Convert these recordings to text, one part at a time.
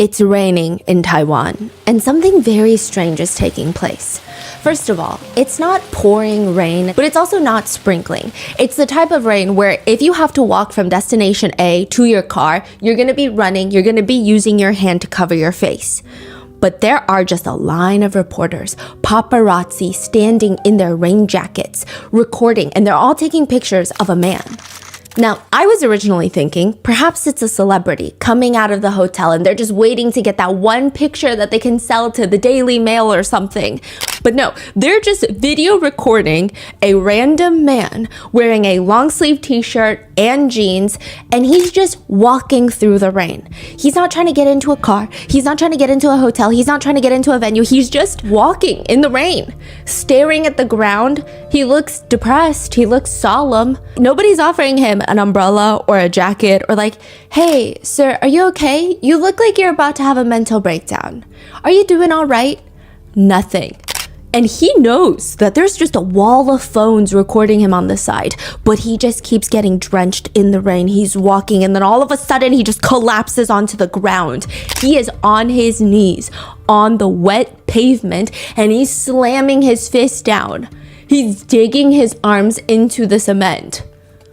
It's raining in Taiwan, and something very strange is taking place. First of all, it's not pouring rain, but it's also not sprinkling. It's the type of rain where if you have to walk from destination A to your car, you're gonna be running, you're gonna be using your hand to cover your face. But there are just a line of reporters, paparazzi, standing in their rain jackets, recording, and they're all taking pictures of a man. Now, I was originally thinking perhaps it's a celebrity coming out of the hotel and they're just waiting to get that one picture that they can sell to the Daily Mail or something. But no, they're just video recording a random man wearing a long sleeve t-shirt and jeans, and he's just walking through the rain. He's not trying to get into a car. He's not trying to get into a hotel. He's not trying to get into a venue. He's just walking in the rain, staring at the ground. He looks depressed. He looks solemn. Nobody's offering him an umbrella or a jacket or like, hey, sir, are you okay? You look like you're about to have a mental breakdown. Are you doing all right? Nothing. And he knows that there's just a wall of phones recording him on the side, but he just keeps getting drenched in the rain. He's walking, and then all of a sudden he just collapses onto the ground. He is on his knees on the wet pavement, and he's slamming his fist down. He's digging his arms into the cement.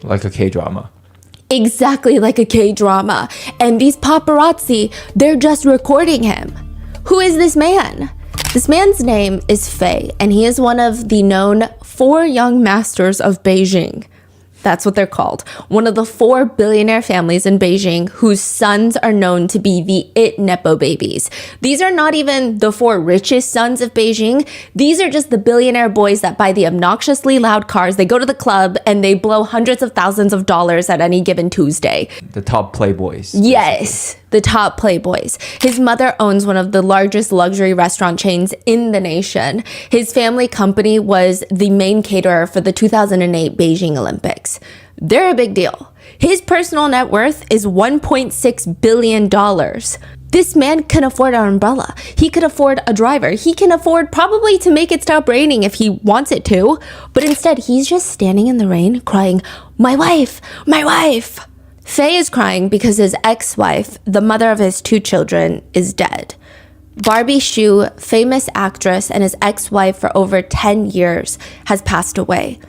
Like a K-drama. Exactly like a K-drama. And these paparazzi, they're just recording him. Who is this man? This man's name is Fei, and he is one of the known 4 young masters of Beijing. That's what they're called. One of the 4 billionaire families in Beijing whose sons are known to be the it Nepo babies. These are not even the 4 richest sons of Beijing. These are just the billionaire boys that buy the obnoxiously loud cars. They go to the club and they blow hundreds of thousands of dollars at any given Tuesday. The top playboys. Yes, the top playboys. His mother owns one of the largest luxury restaurant chains in the nation. His family company was the main caterer for the 2008 Beijing Olympics. They're a big deal. His personal net worth is $1.6 billion. This man can afford an umbrella. He could afford a driver. He can afford probably to make it stop raining if he wants it to. But instead, he's just standing in the rain crying, "My wife, my wife." Fei is crying because his ex-wife, the mother of his 2 children, is dead. Barbie Hsu, famous actress and his ex-wife for over 10 years, has passed away.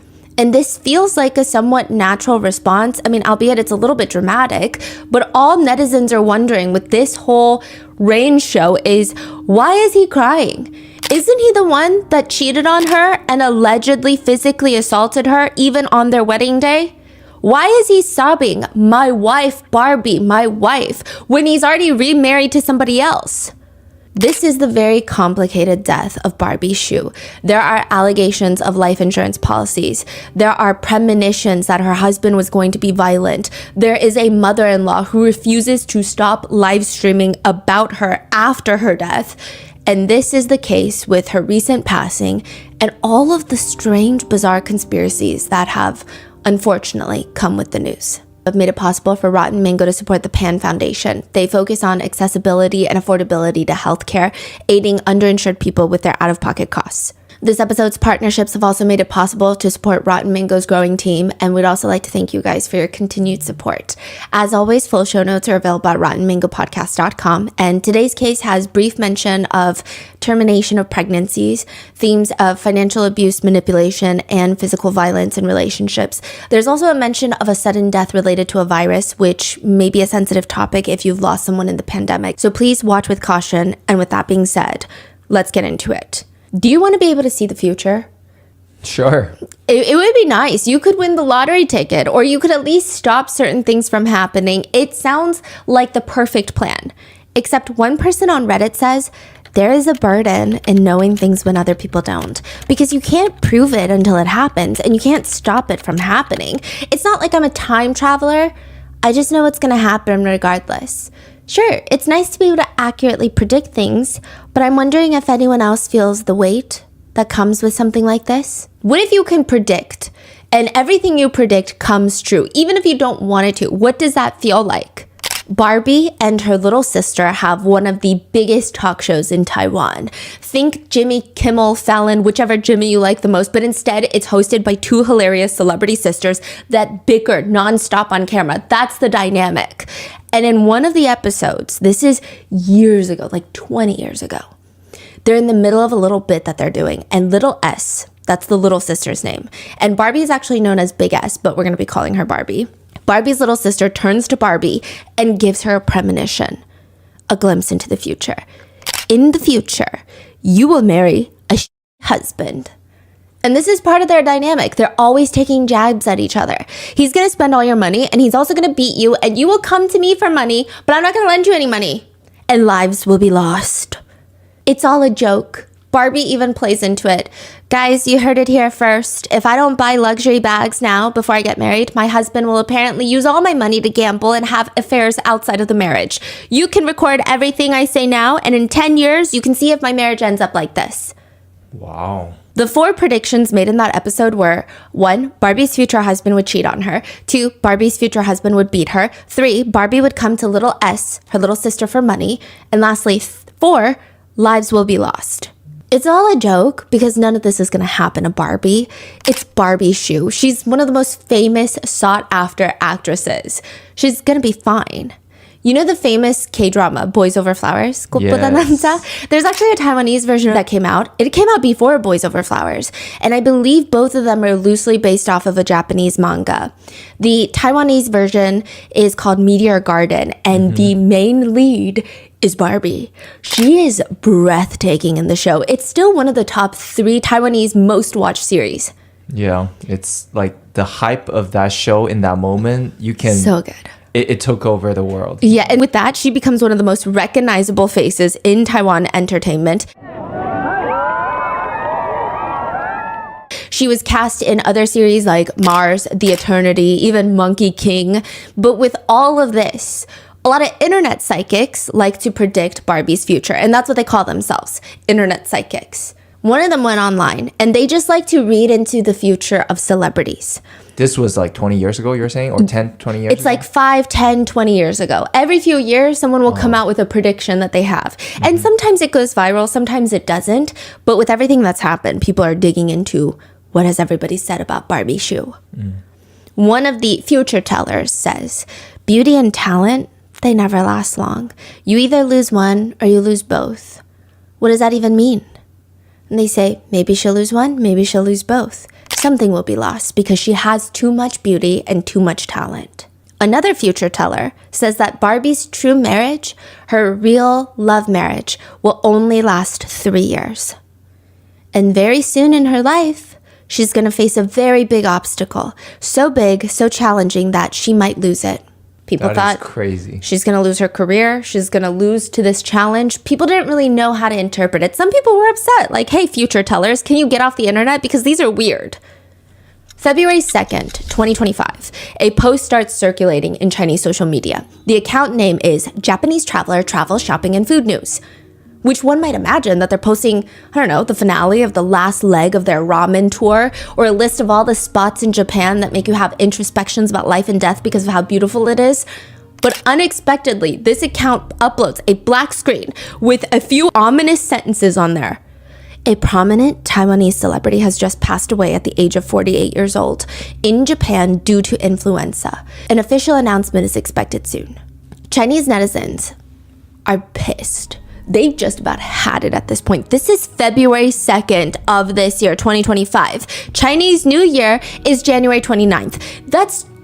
And this feels like a somewhat natural response. I mean, albeit it's a little bit dramatic, but all netizens are wondering with this whole rain show is, why is he crying? Isn't he the one that cheated on her and allegedly physically assaulted her even on their wedding day? Why is he sobbing, "My wife, Barbie, my wife," when he's already remarried to somebody else? This is the very complicated death of Barbie Hsu. There are allegations of life insurance policies. There are premonitions that her husband was going to be violent. There is a mother-in-law who refuses to stop live streaming about her after her death. And this is the case with her recent passing and all of the strange, bizarre conspiracies that have unfortunately come with the news. Have made it possible for Rotten Mango to support the Pan Foundation. They focus on accessibility and affordability to healthcare, aiding underinsured people with their out-of-pocket costs. This episode's partnerships have also made it possible to support Rotten Mango's growing team, and we'd also like to thank you guys for your continued support. As always, full show notes are available at rottenmangopodcast.com, and today's case has brief mention of termination of pregnancies, themes of financial abuse, manipulation, and physical violence in relationships. There's also a mention of a sudden death related to a virus, which may be a sensitive topic if you've lost someone in the pandemic. So please watch with caution, and with that being said, let's get into it. Do you want to be able to see the future? Sure. It would be nice. You could win the lottery ticket, or you could at least stop certain things from happening. It sounds like the perfect plan. Except one person on Reddit says, there is a burden in knowing things when other people don't, because you can't prove it until it happens, and you can't stop it from happening. It's not like I'm a time traveler. I just know what's going to happen regardless. Sure, it's nice to be able to accurately predict things, but I'm wondering if anyone else feels the weight that comes with something like this. What if you can predict and everything you predict comes true, even if you don't want it to? What does that feel like? Barbie and her little sister have one of the biggest talk shows in Taiwan. Think Jimmy Kimmel, Fallon, whichever Jimmy you like the most, but instead it's hosted by 2 hilarious celebrity sisters that bicker nonstop on camera. That's the dynamic. And in one of the episodes, this is years ago, like 20 years ago, they're in the middle of a little bit that they're doing. And little S, that's the little sister's name. And Barbie is actually known as Big S, but we're going to be calling her Barbie. Barbie's little sister turns to Barbie and gives her a premonition, a glimpse into the future. In the future, you will marry a husband. And this is part of their dynamic. They're always taking jabs at each other. He's going to spend all your money and he's also going to beat you and you will come to me for money, but I'm not going to lend you any money. And lives will be lost. It's all a joke. Barbie even plays into it. Guys, you heard it here first. If I don't buy luxury bags now before I get married, my husband will apparently use all my money to gamble and have affairs outside of the marriage. You can record everything I say now, and in 10 years, you can see if my marriage ends up like this. Wow. The 4 predictions made in that episode were 1, Barbie's future husband would cheat on her. 2, Barbie's future husband would beat her. 3, Barbie would come to little S, her little sister, for money. And lastly, 4, lives will be lost. It's all a joke because none of this is going to happen to Barbie. It's Barbie Hsu. She's one of the most famous, sought-after actresses. She's going to be fine. You know the famous K-drama, Boys Over Flowers? Yes. There's actually a Taiwanese version that came out. It came out before Boys Over Flowers. And I believe both of them are loosely based off of a Japanese manga. The Taiwanese version is called Meteor Garden. And the main lead is Barbie. She is breathtaking in the show. It's still one of the top 3 Taiwanese most watched series. Yeah, it's like the hype of that show in that moment. You can So good. It took over the world. Yeah, and with that, she becomes one of the most recognizable faces in Taiwan entertainment. She was cast in other series like Mars, The Eternity, even Monkey King. But with all of this, a lot of internet psychics like to predict Barbie's future, and that's what they call themselves, internet psychics. One of them went online, and they just like to read into the future of celebrities. This was like 20 years ago, you were saying? Or 10, 20 years It's ago? like 5, 10, 20 years ago. Every few years, someone will come out with a prediction that they have. And sometimes it goes viral, sometimes it doesn't. But with everything that's happened, people are digging into what has everybody said about Barbie Hsu. One of the future tellers says, beauty and talent, they never last long. You either lose one or you lose both. What does that even mean? And they say, maybe she'll lose one, maybe she'll lose both. Something will be lost because she has too much beauty and too much talent. Another future teller says that Barbie's true marriage, her real love marriage, will only last 3 years. And very soon in her life, she's going to face a very big obstacle. So big, so challenging that she might lose it. People That is thought crazy. she's going to lose her career. She's going to lose to this challenge. People didn't really know how to interpret it. Some people were upset. Like, hey, future tellers, can you get off the internet? Because these are weird. February 2nd, 2025, a post starts circulating in Chinese social media. The account name is Japanese Traveler Travel, Shopping, and Food News, which one might imagine that they're posting, I don't know, the finale of the last leg of their ramen tour, or a list of all the spots in Japan that make you have introspections about life and death because of how beautiful it is. But unexpectedly, this account uploads a black screen with a few ominous sentences on there. A prominent Taiwanese celebrity has just passed away at the age of 48 years old in Japan due to influenza. An official announcement is expected soon. Chinese netizens are pissed. They've just about had it at this point. This is February 2nd of this year, 2025. Chinese New Year is January 29th.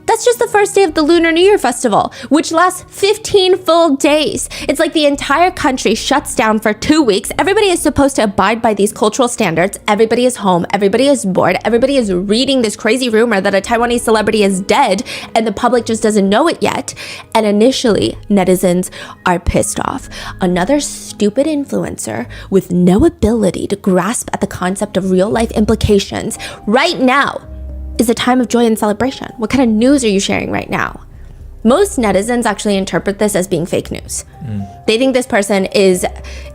That's just the first day of the Lunar New Year festival, which lasts 15 full days. It's like the entire country shuts down for 2 weeks. Everybody is supposed to abide by these cultural standards. Everybody is home. Everybody is bored. Everybody is reading this crazy rumor that a Taiwanese celebrity is dead and the public just doesn't know it yet. And initially, netizens are pissed off. Another stupid influencer with no ability to grasp at the concept of real life implications right now is a time of joy and celebration. What kind of news are you sharing right now? Most netizens actually interpret this as being fake news. They think this person is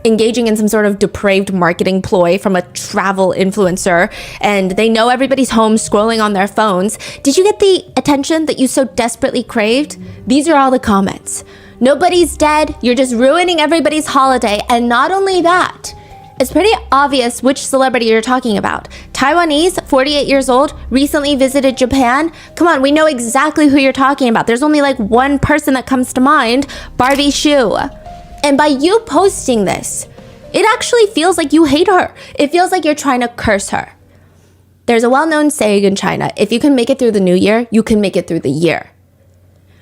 engaging in some sort of depraved marketing ploy from a travel influencer, and they know everybody's home scrolling on their phones. Did you get the attention that you so desperately craved? These are all the comments. Nobody's dead. You're just ruining everybody's holiday. And not only that, it's pretty obvious which celebrity you're talking about. Taiwanese, 48 years old, recently visited Japan. Come on, we know exactly who you're talking about. There's only like one person that comes to mind, Barbie Hsu. And by you posting this, it actually feels like you hate her. It feels like you're trying to curse her. There's a well-known saying in China, if you can make it through the new year, you can make it through the year.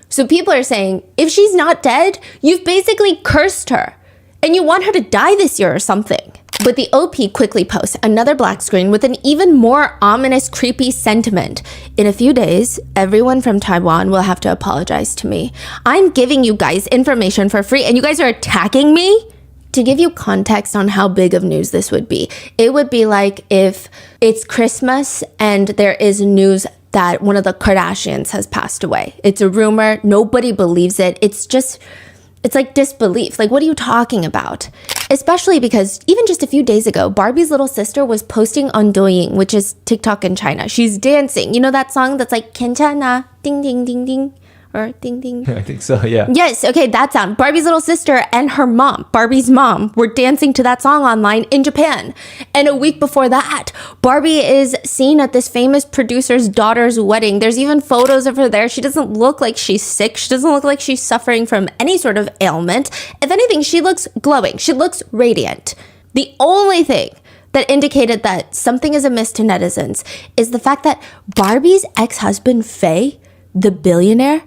So people are saying, if she's not dead, you've basically cursed her. And you want her to die this year or something. But the OP quickly posts another black screen with an even more ominous, creepy sentiment. In a few days, everyone from Taiwan will have to apologize to me. I'm giving you guys information for free and you guys are attacking me? To give you context on how big of news this would be, it would be like if it's Christmas and there is news that one of the Kardashians has passed away. It's a rumor. Nobody believes it. It's like disbelief. Like, what are you talking about? Especially because even just a few days ago, Barbie's little sister was posting on Douyin, which is TikTok in China. She's dancing. You know that song that's like, 괜찮아, ding, ding, ding, ding, or ding, ding? I think so, yeah. Yes, okay, that sound. Barbie's little sister and her mom, Barbie's mom, were dancing to that song online in Japan. And a week before that, Barbie is seen at this famous producer's daughter's wedding. There's even photos of her there. She doesn't look like she's sick. She doesn't look like she's suffering from any sort of ailment. If anything, she looks glowing. She looks radiant. The only thing that indicated that something is amiss to netizens is the fact that Barbie's ex-husband, Faye, the billionaire,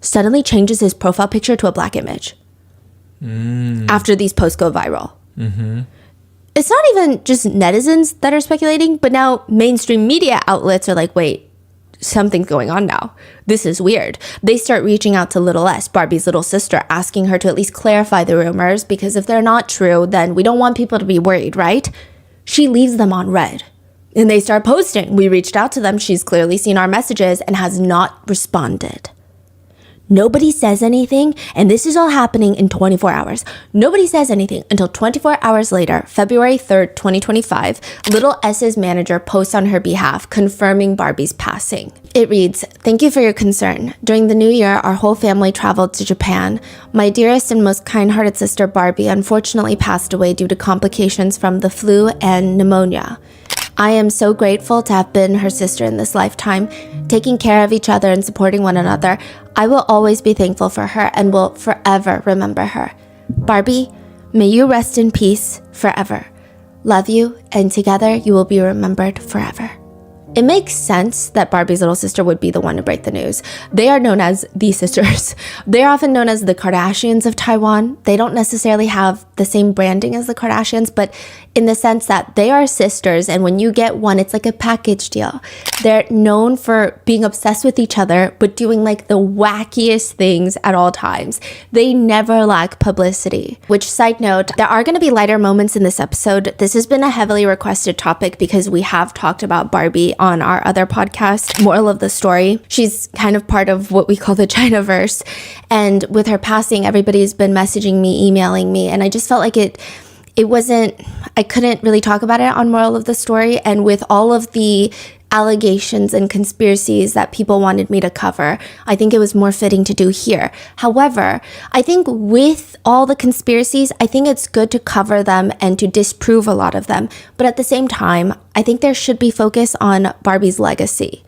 suddenly changes his profile picture to a black image after these posts go viral. It's not even just netizens that are speculating, but now mainstream media outlets are like, wait, something's going on now. This is weird. They start reaching out to Little S, Barbie's little sister, asking her to at least clarify the rumors, because if they're not true, then we don't want people to be worried, right? She leaves them on red. And they start posting. We reached out to them. She's clearly seen our messages and has not responded. Nobody says anything, and this is all happening in 24 hours. Nobody says anything until 24 hours later, February 3rd, 2025, Little S's manager posts on her behalf, confirming Barbie's passing. It reads, "Thank you for your concern. During the new year, our whole family traveled to Japan. My dearest and most kind-hearted sister Barbie unfortunately passed away due to complications from the flu and pneumonia. I am so grateful to have been her sister in this lifetime, taking care of each other and supporting one another. I will always be thankful for her and will forever remember her. Barbie, may you rest in peace forever. Love you, and together you will be remembered forever." It makes sense that Barbie's little sister would be the one to break the news. They are known as the sisters. They're often known as the Kardashians of Taiwan. They don't necessarily have the same branding as the Kardashians, but in the sense that they are sisters, and when you get one, it's like a package deal. They're known for being obsessed with each other, but doing like the wackiest things at all times. They never lack publicity. Which, side note, there are going to be lighter moments in this episode. This has been a heavily requested topic because we have talked about Barbie on our other podcast, Moral of the Story. She's kind of part of what we call the Chinaverse. And with her passing, everybody's been messaging me, emailing me, and I just felt like I couldn't really talk about it on Moral of the Story. And with all of the allegations and conspiracies that people wanted me to cover, I think it was more fitting to do here. However, I think with all the conspiracies, I think it's good to cover them and to disprove a lot of them. But at the same time, I think there should be focus on Barbie's legacy.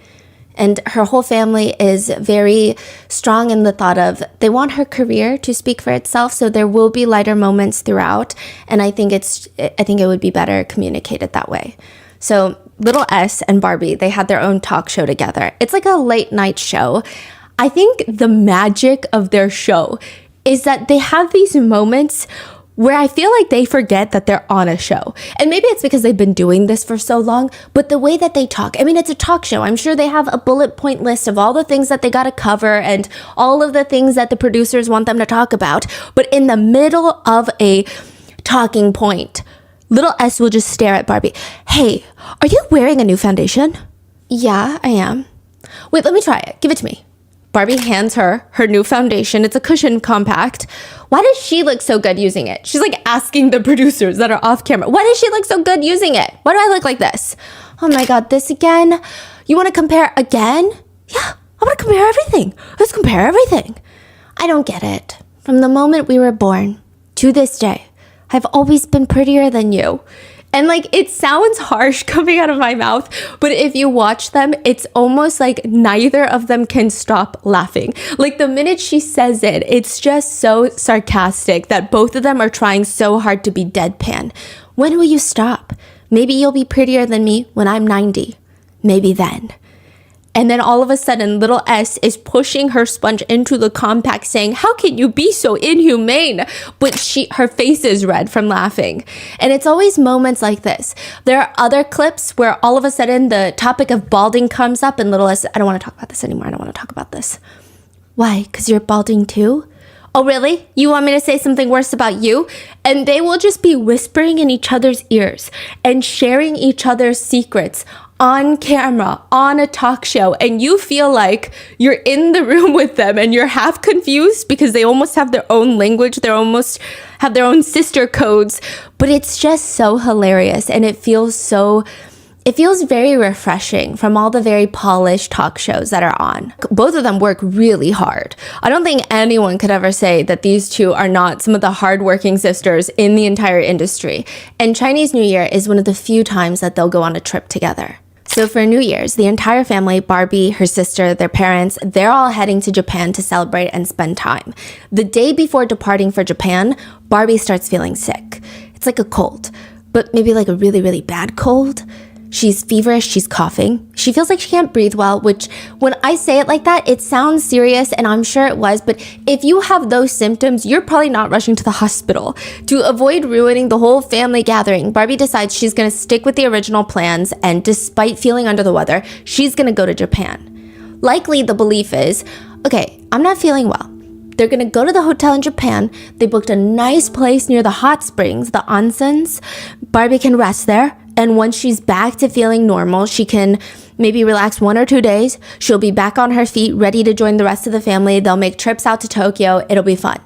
And her whole family is very strong in the thought of they want her career to speak for itself. So there will be lighter moments throughout. And I think it would be better communicated that way. So Little S and Barbie, they had their own talk show together. It's like a late night show. I think the magic of their show is that they have these moments where I feel like they forget that they're on a show. And maybe it's because they've been doing this for so long, but the way that they talk, I mean, it's a talk show. I'm sure they have a bullet point list of all the things that they got to cover and all of the things that the producers want them to talk about. But in the middle of a talking point, Little S will just stare at Barbie. "Hey, are you wearing a new foundation?" "Yeah, I am." "Wait, let me try it. Give it to me." Barbie hands her new foundation. It's a cushion compact. "Why does she look so good using it?" She's like asking the producers that are off camera. "Why does she look so good using it? Why do I look like this?" "Oh my God, this again? You want to compare again?" "Yeah, I want to compare everything. Let's compare everything." "I don't get it. From the moment we were born to this day, I've always been prettier than you. And like, it sounds harsh coming out of my mouth, but if you watch them, it's almost like neither of them can stop laughing. Like the minute she says it, it's just so sarcastic that both of them are trying so hard to be deadpan. When will you stop? Maybe you'll be prettier than me when I'm 90. Maybe then. And then all of a sudden, little S is pushing her sponge into the compact saying, how can you be so inhumane? But her face is red from laughing. And it's always moments like this. There are other clips where all of a sudden the topic of balding comes up and little S, I don't want to talk about this anymore. I don't want to talk about this. Why? Because you're balding too? Oh, really? You want me to say something worse about you? And they will just be whispering in each other's ears and sharing each other's secrets on camera, on a talk show, and you feel like you're in the room with them and you're half confused because they almost have their own language, they almost have their own sister codes, but it's just so hilarious and it feels very refreshing from all the very polished talk shows that are on. Both of them work really hard. I don't think anyone could ever say that these two are not some of the hardworking sisters in the entire industry. And Chinese New Year is one of the few times that they'll go on a trip together. So for New Year's, the entire family, Barbie, her sister, their parents, they're all heading to Japan to celebrate and spend time. The day before departing for Japan, Barbie starts feeling sick. It's like a cold, but maybe like a really, really bad cold. She's feverish, she's coughing. She feels like she can't breathe well, which when I say it like that, it sounds serious and I'm sure it was, but if you have those symptoms, you're probably not rushing to the hospital. To avoid ruining the whole family gathering, Barbie decides she's gonna stick with the original plans and despite feeling under the weather, she's gonna go to Japan. Likely the belief is, okay, I'm not feeling well. They're gonna go to the hotel in Japan. They booked a nice place near the hot springs, the onsens. Barbie can rest there. And once she's back to feeling normal, she can maybe relax 1 or 2 days. She'll be back on her feet, ready to join the rest of the family. They'll make trips out to Tokyo. It'll be fun.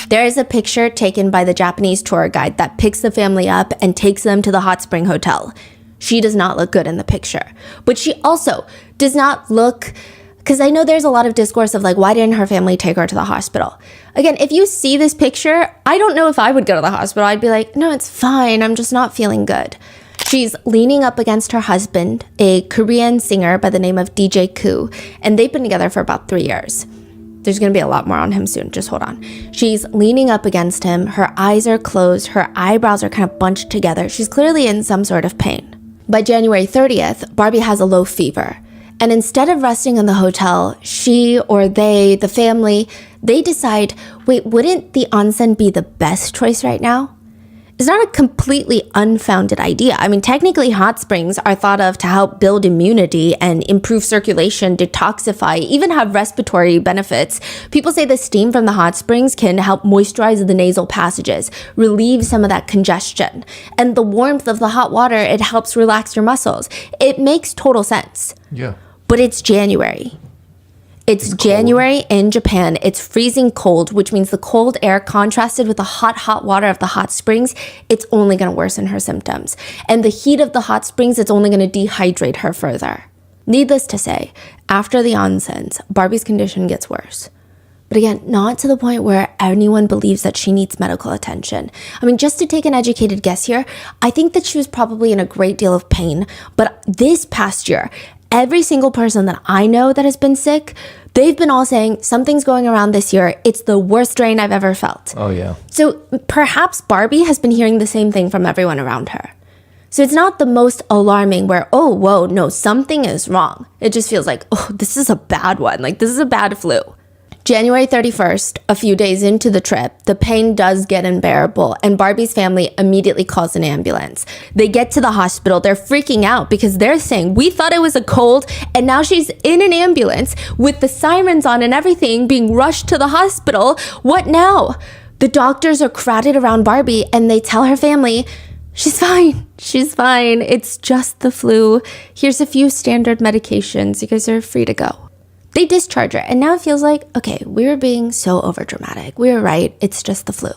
There is a picture taken by the Japanese tour guide that picks the family up and takes them to the hot spring hotel. She does not look good in the picture. But she also does not look... Because I know there's a lot of discourse of like, why didn't her family take her to the hospital? Again, if you see this picture, I don't know if I would go to the hospital. I'd be like, no, it's fine. I'm just not feeling good. She's leaning up against her husband, a Korean singer by the name of DJ Koo, and they've been together for about 3 years. There's going to be a lot more on him soon. Just hold on. She's leaning up against him. Her eyes are closed. Her eyebrows are kind of bunched together. She's clearly in some sort of pain. By January 30th, Barbie has a low fever. And instead of resting in the hotel, she or they, the family, they decide, wait, wouldn't the onsen be the best choice right now? It's not a completely unfounded idea. I mean, technically hot springs are thought of to help build immunity and improve circulation, detoxify, even have respiratory benefits. People say the steam from the hot springs can help moisturize the nasal passages, relieve some of that congestion. And the warmth of the hot water, it helps relax your muscles. It makes total sense. Yeah. But it's January. It's January in Japan. It's freezing cold, which means the cold air contrasted with the hot water of the hot springs, it's only going to worsen her symptoms. And the heat of the hot springs, it's only going to dehydrate her further. Needless to say, after the onsens, Barbie's condition gets worse. But again, not to the point where anyone believes that she needs medical attention. I mean, just to take an educated guess here, I think that she was probably in a great deal of pain. But this past year, every single person that I know that has been sick, they've been all saying something's going around this year. It's the worst strain I've ever felt. Oh, yeah. So perhaps Barbie has been hearing the same thing from everyone around her. So it's not the most alarming where, oh, whoa, no, something is wrong. It just feels like, oh, this is a bad one. Like, this is a bad flu. January 31st, a few days into the trip, the pain does get unbearable and Barbie's family immediately calls an ambulance. They get to the hospital. They're freaking out because they're saying, we thought it was a cold and now she's in an ambulance with the sirens on and everything being rushed to the hospital. What now? The doctors are crowded around Barbie and they tell her family, she's fine. She's fine. It's just the flu. Here's a few standard medications. You guys are free to go. They discharge her, and now it feels like, okay, we were being so overdramatic. We were right, it's just the flu.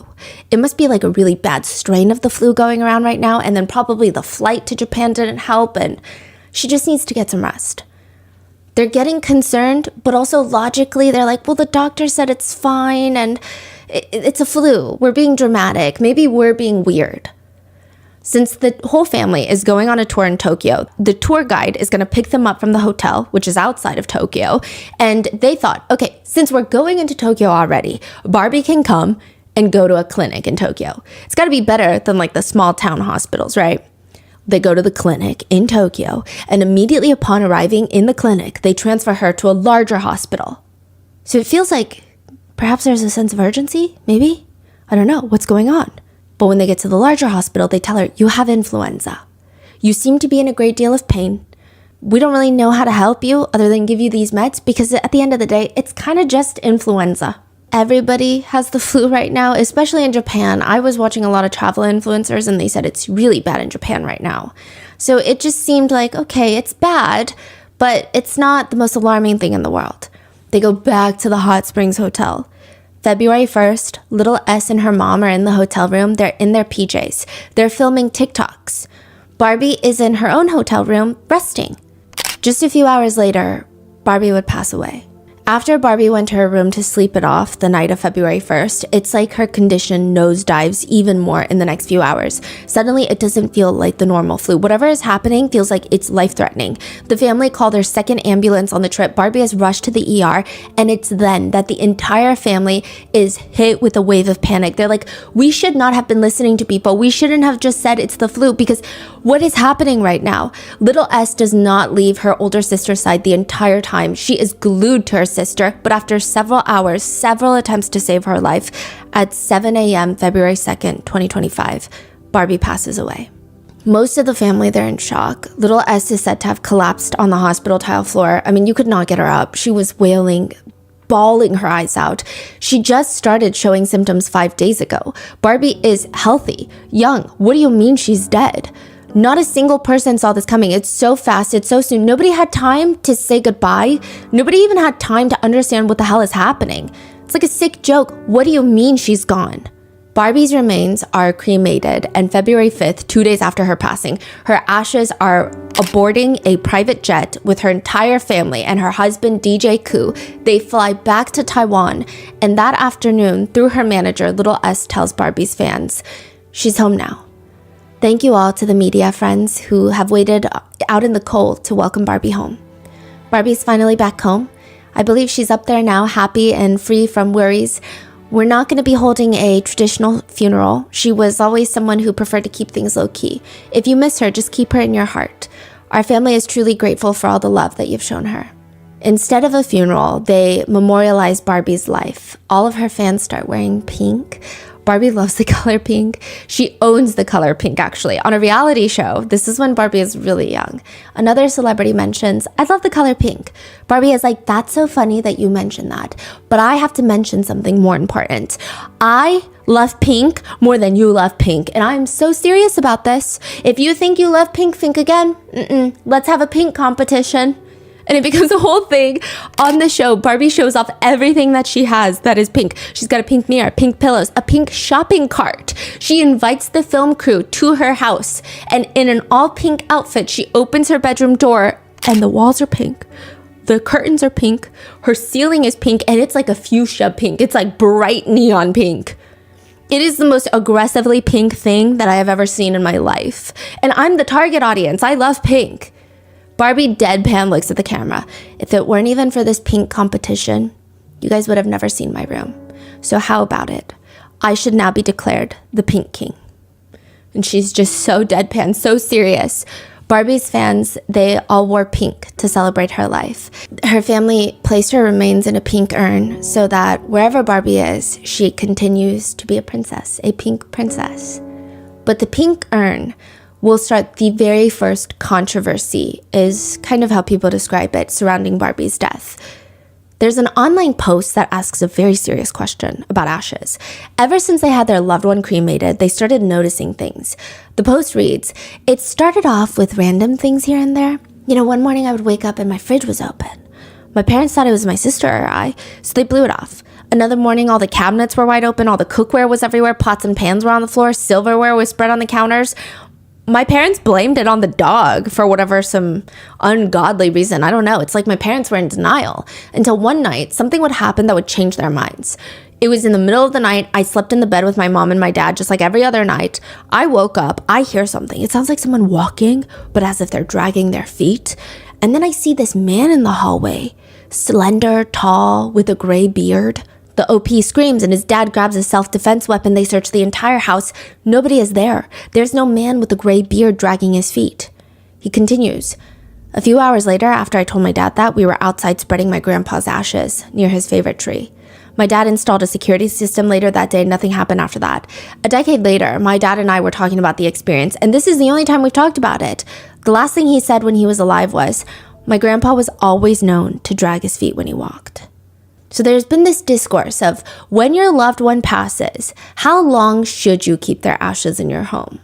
It must be like a really bad strain of the flu going around right now, and then probably the flight to Japan didn't help, and she just needs to get some rest. They're getting concerned, but also logically, they're like, well, the doctor said it's fine, and it's a flu. We're being dramatic. Maybe we're being weird. Since the whole family is going on a tour in Tokyo, the tour guide is going to pick them up from the hotel, which is outside of Tokyo. And they thought, okay, since we're going into Tokyo already, Barbie can come and go to a clinic in Tokyo. It's got to be better than like the small town hospitals, right? They go to the clinic in Tokyo, and immediately upon arriving in the clinic, they transfer her to a larger hospital. So it feels like perhaps there's a sense of urgency, maybe? I don't know what's going on. But when they get to the larger hospital, they tell her, you have influenza. You seem to be in a great deal of pain. We don't really know how to help you other than give you these meds because at the end of the day, it's kind of just influenza. Everybody has the flu right now, especially in Japan. I was watching a lot of travel influencers and they said it's really bad in Japan right now. So it just seemed like, okay, it's bad, but it's not the most alarming thing in the world. They go back to the Hot Springs Hotel. February 1st, little S and her mom are in the hotel room. They're in their PJs. They're filming TikToks. Barbie is in her own hotel room resting. Just a few hours later, Barbie would pass away. After Barbie went to her room to sleep it off the night of February 1st, it's like her condition nosedives even more in the next few hours. Suddenly, it doesn't feel like the normal flu. Whatever is happening feels like it's life-threatening. The family called their second ambulance on the trip. Barbie is rushed to the ER, and it's then that the entire family is hit with a wave of panic. They're like, we should not have been listening to people. We shouldn't have just said it's the flu because what is happening right now? Little S does not leave her older sister's side the entire time. She is glued to her sister, but after several hours, several attempts to save her life, at 7 a.m. February 2nd, 2025, Barbie passes away. Most of the family, they're in shock. Little S is said to have collapsed on the hospital tile floor. I mean, you could not get her up. She was wailing, bawling her eyes out. She just started showing symptoms 5 days ago. Barbie is healthy, young. What do you mean she's dead? Not a single person saw this coming. It's so fast. It's so soon. Nobody had time to say goodbye. Nobody even had time to understand what the hell is happening. It's like a sick joke. What do you mean she's gone? Barbie's remains are cremated, and February 5th, 2 days after her passing, her ashes are aboarding a private jet with her entire family and her husband, DJ Koo. They fly back to Taiwan, and that afternoon, through her manager, Little S tells Barbie's fans, she's home now. Thank you all to the media friends who have waited out in the cold to welcome Barbie home. Barbie's finally back home. I believe she's up there now, happy and free from worries. We're not going to be holding a traditional funeral. She was always someone who preferred to keep things low-key. If you miss her, just keep her in your heart. Our family is truly grateful for all the love that you've shown her. Instead of a funeral, they memorialize Barbie's life. All of her fans start wearing pink. Barbie loves the color pink. She owns the color pink, actually. On a reality show, this is when Barbie is really young. Another celebrity mentions, I love the color pink. Barbie is like, that's so funny that you mentioned that. But I have to mention something more important. I love pink more than you love pink. And I'm so serious about this. If you think you love pink, think again. Let's have a pink competition. And it becomes a whole thing on the show. Barbie shows off everything that she has that is pink. She's got a pink mirror, pink pillows, a pink shopping cart. She invites the film crew to her house. And in an all pink outfit, she opens her bedroom door and the walls are pink. The curtains are pink. Her ceiling is pink and it's like a fuchsia pink. It's like bright neon pink. It is the most aggressively pink thing that I have ever seen in my life. And I'm the target audience. I love pink. Barbie deadpan looks at the camera. If it weren't even for this pink competition, you guys would have never seen my room. So how about it? I should now be declared the Pink King. And she's just so deadpan, so serious. Barbie's fans, they all wore pink to celebrate her life. Her family placed her remains in a pink urn so that wherever Barbie is, she continues to be a princess, a pink princess. But the pink urn will start the very first controversy, is kind of how people describe it, surrounding Barbie's death. There's an online post that asks a very serious question about ashes. Ever since they had their loved one cremated, they started noticing things. The post reads, it started off with random things here and there. You know, one morning I would wake up and my fridge was open. My parents thought it was my sister or I, so they blew it off. Another morning, all the cabinets were wide open, all the cookware was everywhere, pots and pans were on the floor, silverware was spread on the counters. My parents blamed it on the dog for whatever, some ungodly reason. I don't know. It's like my parents were in denial until one night something would happen that would change their minds. It was in the middle of the night. I slept in the bed with my mom and my dad, just like every other night. I woke up. I hear something. It sounds like someone walking, but as if they're dragging their feet. And then I see this man in the hallway, slender, tall, with a gray beard. The OP screams and his dad grabs a self-defense weapon. They search the entire house. Nobody is there. There's no man with a gray beard dragging his feet. He continues. A few hours later, after I told my dad that, we were outside spreading my grandpa's ashes near his favorite tree. My dad installed a security system later that day. Nothing happened after that. A decade later, my dad and I were talking about the experience, and this is the only time we've talked about it. The last thing he said when he was alive was, my grandpa was always known to drag his feet when he walked. So there's been this discourse of when your loved one passes, how long should you keep their ashes in your home?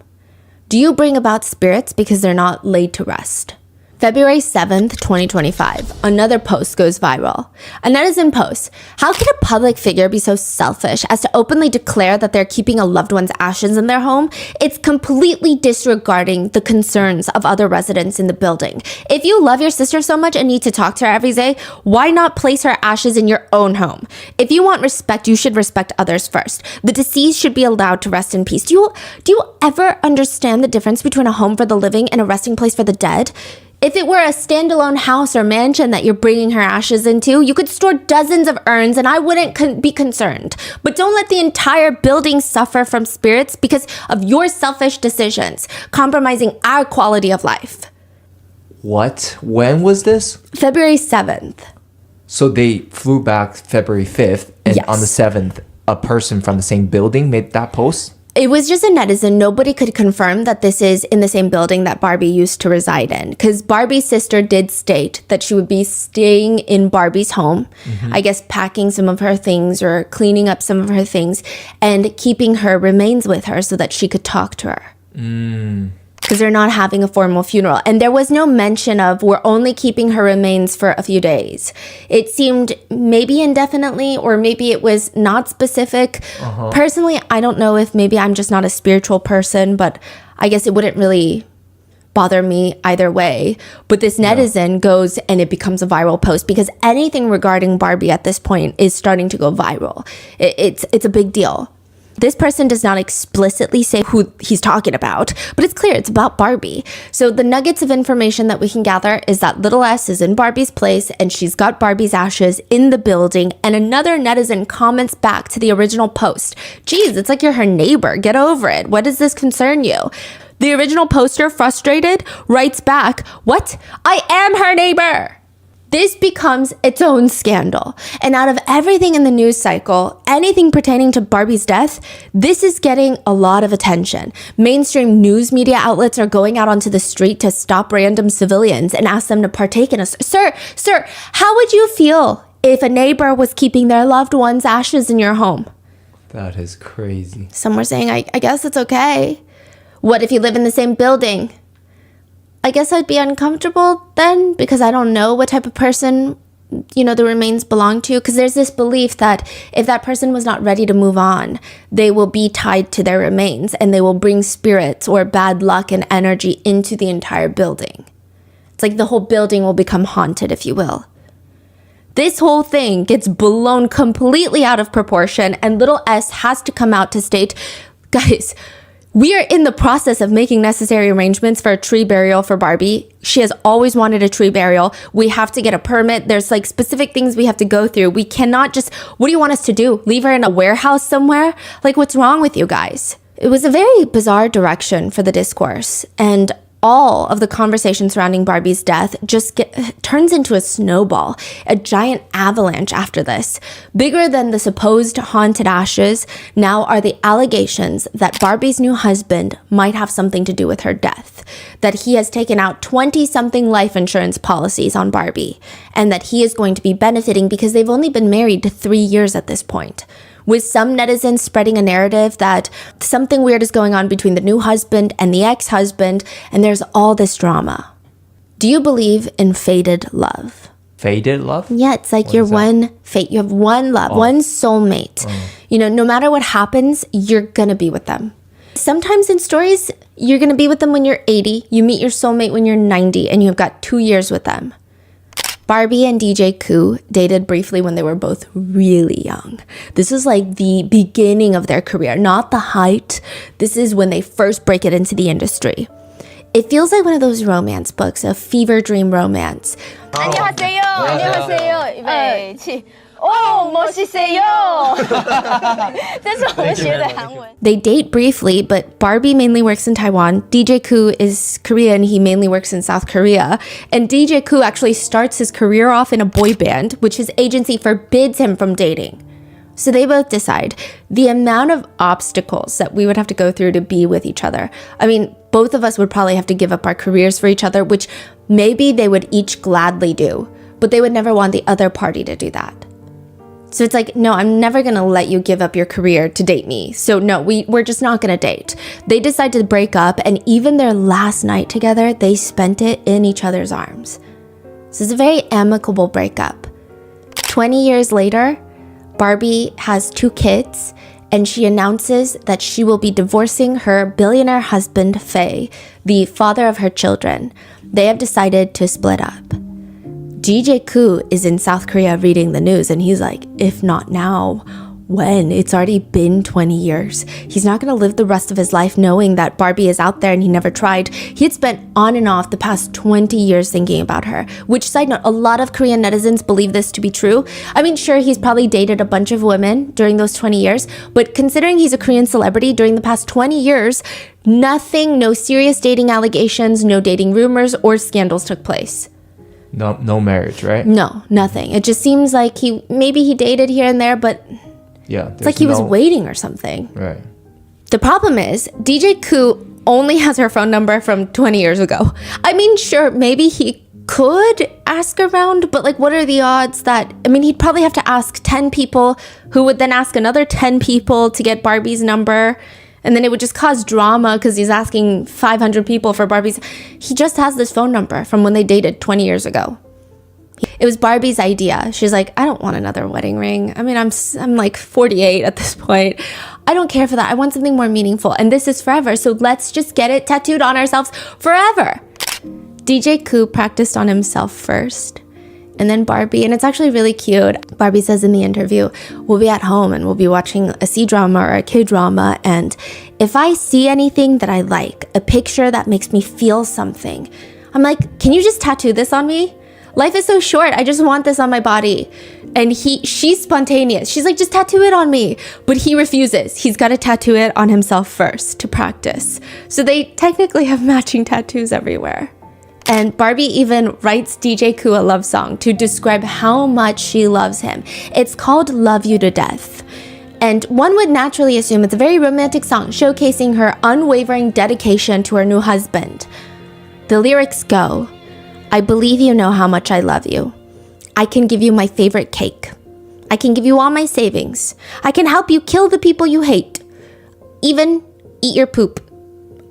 Do you bring about spirits because they're not laid to rest? February 7th, 2025, another post goes viral. A netizen posts, how can a public figure be so selfish as to openly declare that they're keeping a loved one's ashes in their home? It's completely disregarding the concerns of other residents in the building. If you love your sister so much and need to talk to her every day, why not place her ashes in your own home? If you want respect, you should respect others first. The deceased should be allowed to rest in peace. Do you ever understand the difference between a home for the living and a resting place for the dead? If it were a standalone house or mansion that you're bringing her ashes into, you could store dozens of urns and I wouldn't be concerned. But don't let the entire building suffer from spirits because of your selfish decisions, compromising our quality of life. What? When was this? February 7th. So they flew back February 5th, and Yes. on the 7th, a person from the same building made that post? It was just a netizen. Nobody could confirm that this is in the same building that Barbie used to reside in. Because Barbie's sister did state that she would be staying in Barbie's home, I guess packing some of her things or cleaning up some of her things and keeping her remains with her so that she could talk to her. Because they're not having a formal funeral. And there was no mention of we're only keeping her remains for a few days. It seemed maybe indefinitely or maybe it was not specific. Personally, I don't know if maybe I'm just not a spiritual person, but I guess it wouldn't really bother me either way. But this netizen goes and it becomes a viral post because anything regarding Barbie at this point is starting to go viral. It's a big deal. This person does not explicitly say who he's talking about, but it's clear it's about Barbie. So the nuggets of information that we can gather is that little S is in Barbie's place and she's got Barbie's ashes in the building. And another netizen comments back to the original post. Geez, it's like you're her neighbor. Get over it. What does this concern you? The original poster, frustrated, writes back, what? I am her neighbor. This becomes its own scandal. And out of everything in the news cycle, anything pertaining to Barbie's death, this is getting a lot of attention. Mainstream news media outlets are going out onto the street to stop random civilians and ask them to partake in a... Sir, how would you feel if a neighbor was keeping their loved one's ashes in your home? That is crazy. Some were saying, I guess it's okay. What if you live in the same building? I guess I'd be uncomfortable then because I don't know what type of person, the remains belong to. Because there's this belief that if that person was not ready to move on, they will be tied to their remains and they will bring spirits or bad luck and energy into the entire building. It's like the whole building will become haunted, if you will. This whole thing gets blown completely out of proportion and little S has to come out to state, guys, we are in the process of making necessary arrangements for a tree burial for Barbie. She has always wanted a tree burial. We have to get a permit. There's specific things we have to go through. We cannot just, what do you want us to do? Leave her in a warehouse somewhere? What's wrong with you guys? It was a very bizarre direction for the discourse. And all of the conversation surrounding Barbie's death just turns into a snowball, a giant avalanche after this. Bigger than the supposed haunted ashes now are the allegations that Barbie's new husband might have something to do with her death, that he has taken out 20-something life insurance policies on Barbie, and that he is going to be benefiting because they've only been married 3 years at this point. With some netizens spreading a narrative that something weird is going on between the new husband and the ex-husband, and there's all this drama. Do you believe in fated love? Fated love? Yeah, it's like your one fate. You have one love, one soulmate. No matter what happens, you're going to be with them. Sometimes in stories, you're going to be with them when you're 80. You meet your soulmate when you're 90, and you've got 2 years with them. Barbie and DJ Koo dated briefly when they were both really young. This is like the beginning of their career, not the height. This is when they first break it into the industry. It feels like one of those romance books, a fever dream romance. 안녕하세요. 안녕하세요. 预备起. 멋있어요. 这是我们学的韩文. They date briefly, but Barbie mainly works in Taiwan. DJ Koo is Korean. He mainly works in South Korea. And DJ Koo actually starts his career off in a boy band, which his agency forbids him from dating. So they both decide the amount of obstacles that we would have to go through to be with each other. I mean, both of us would probably have to give up our careers for each other, which maybe they would each gladly do, but they would never want the other party to do that. So it's like, no, I'm never going to let you give up your career to date me. So no, we're just not going to date. They decide to break up, and even their last night together, they spent it in each other's arms. So it's a very amicable breakup. 20 years later, Barbie has 2 kids, and she announces that she will be divorcing her billionaire husband, Faye, the father of her children. They have decided to split up. DJ Koo is in South Korea reading the news, and he's like, if not now, when? It's already been 20 years. He's not going to live the rest of his life knowing that Barbie is out there and he never tried. He had spent on and off the past 20 years thinking about her, which, side note, a lot of Korean netizens believe this to be true. I mean, sure, he's probably dated a bunch of women during those 20 years, but considering he's a Korean celebrity during the past 20 years, nothing, no serious dating allegations, no dating rumors or scandals took place. No marriage, right? No, nothing. It just seems like maybe he dated here and there, but yeah, it's like he was waiting or something. Right. The problem is, DJ Koo only has her phone number from 20 years ago. I mean, sure, maybe he could ask around, but like, what are the odds that, I mean, he'd probably have to ask 10 people who would then ask another 10 people to get Barbie's number. And then it would just cause drama because he's asking 500 people for Barbie's. He just has this phone number from when they dated 20 years ago. It was Barbie's idea. She's like, I don't want another wedding ring. I mean, I'm like 48 at this point. I don't care for that. I want something more meaningful. And this is forever. So let's just get it tattooed on ourselves forever. DJ Koo practiced on himself first. And then Barbie, and it's actually really cute. Barbie says in the interview, we'll be at home and we'll be watching a C-drama or a K-drama. And if I see anything that I like, a picture that makes me feel something, I'm like, can you just tattoo this on me? Life is so short. I just want this on my body. And she's spontaneous. She's like, just tattoo it on me. But he refuses. He's got to tattoo it on himself first to practice. So they technically have matching tattoos everywhere. And Barbie even writes DJ Koo a love song to describe how much she loves him. It's called Love You to Death. And one would naturally assume it's a very romantic song showcasing her unwavering dedication to her new husband. The lyrics go, I believe you know how much I love you. I can give you my favorite cake. I can give you all my savings. I can help you kill the people you hate. Even eat your poop.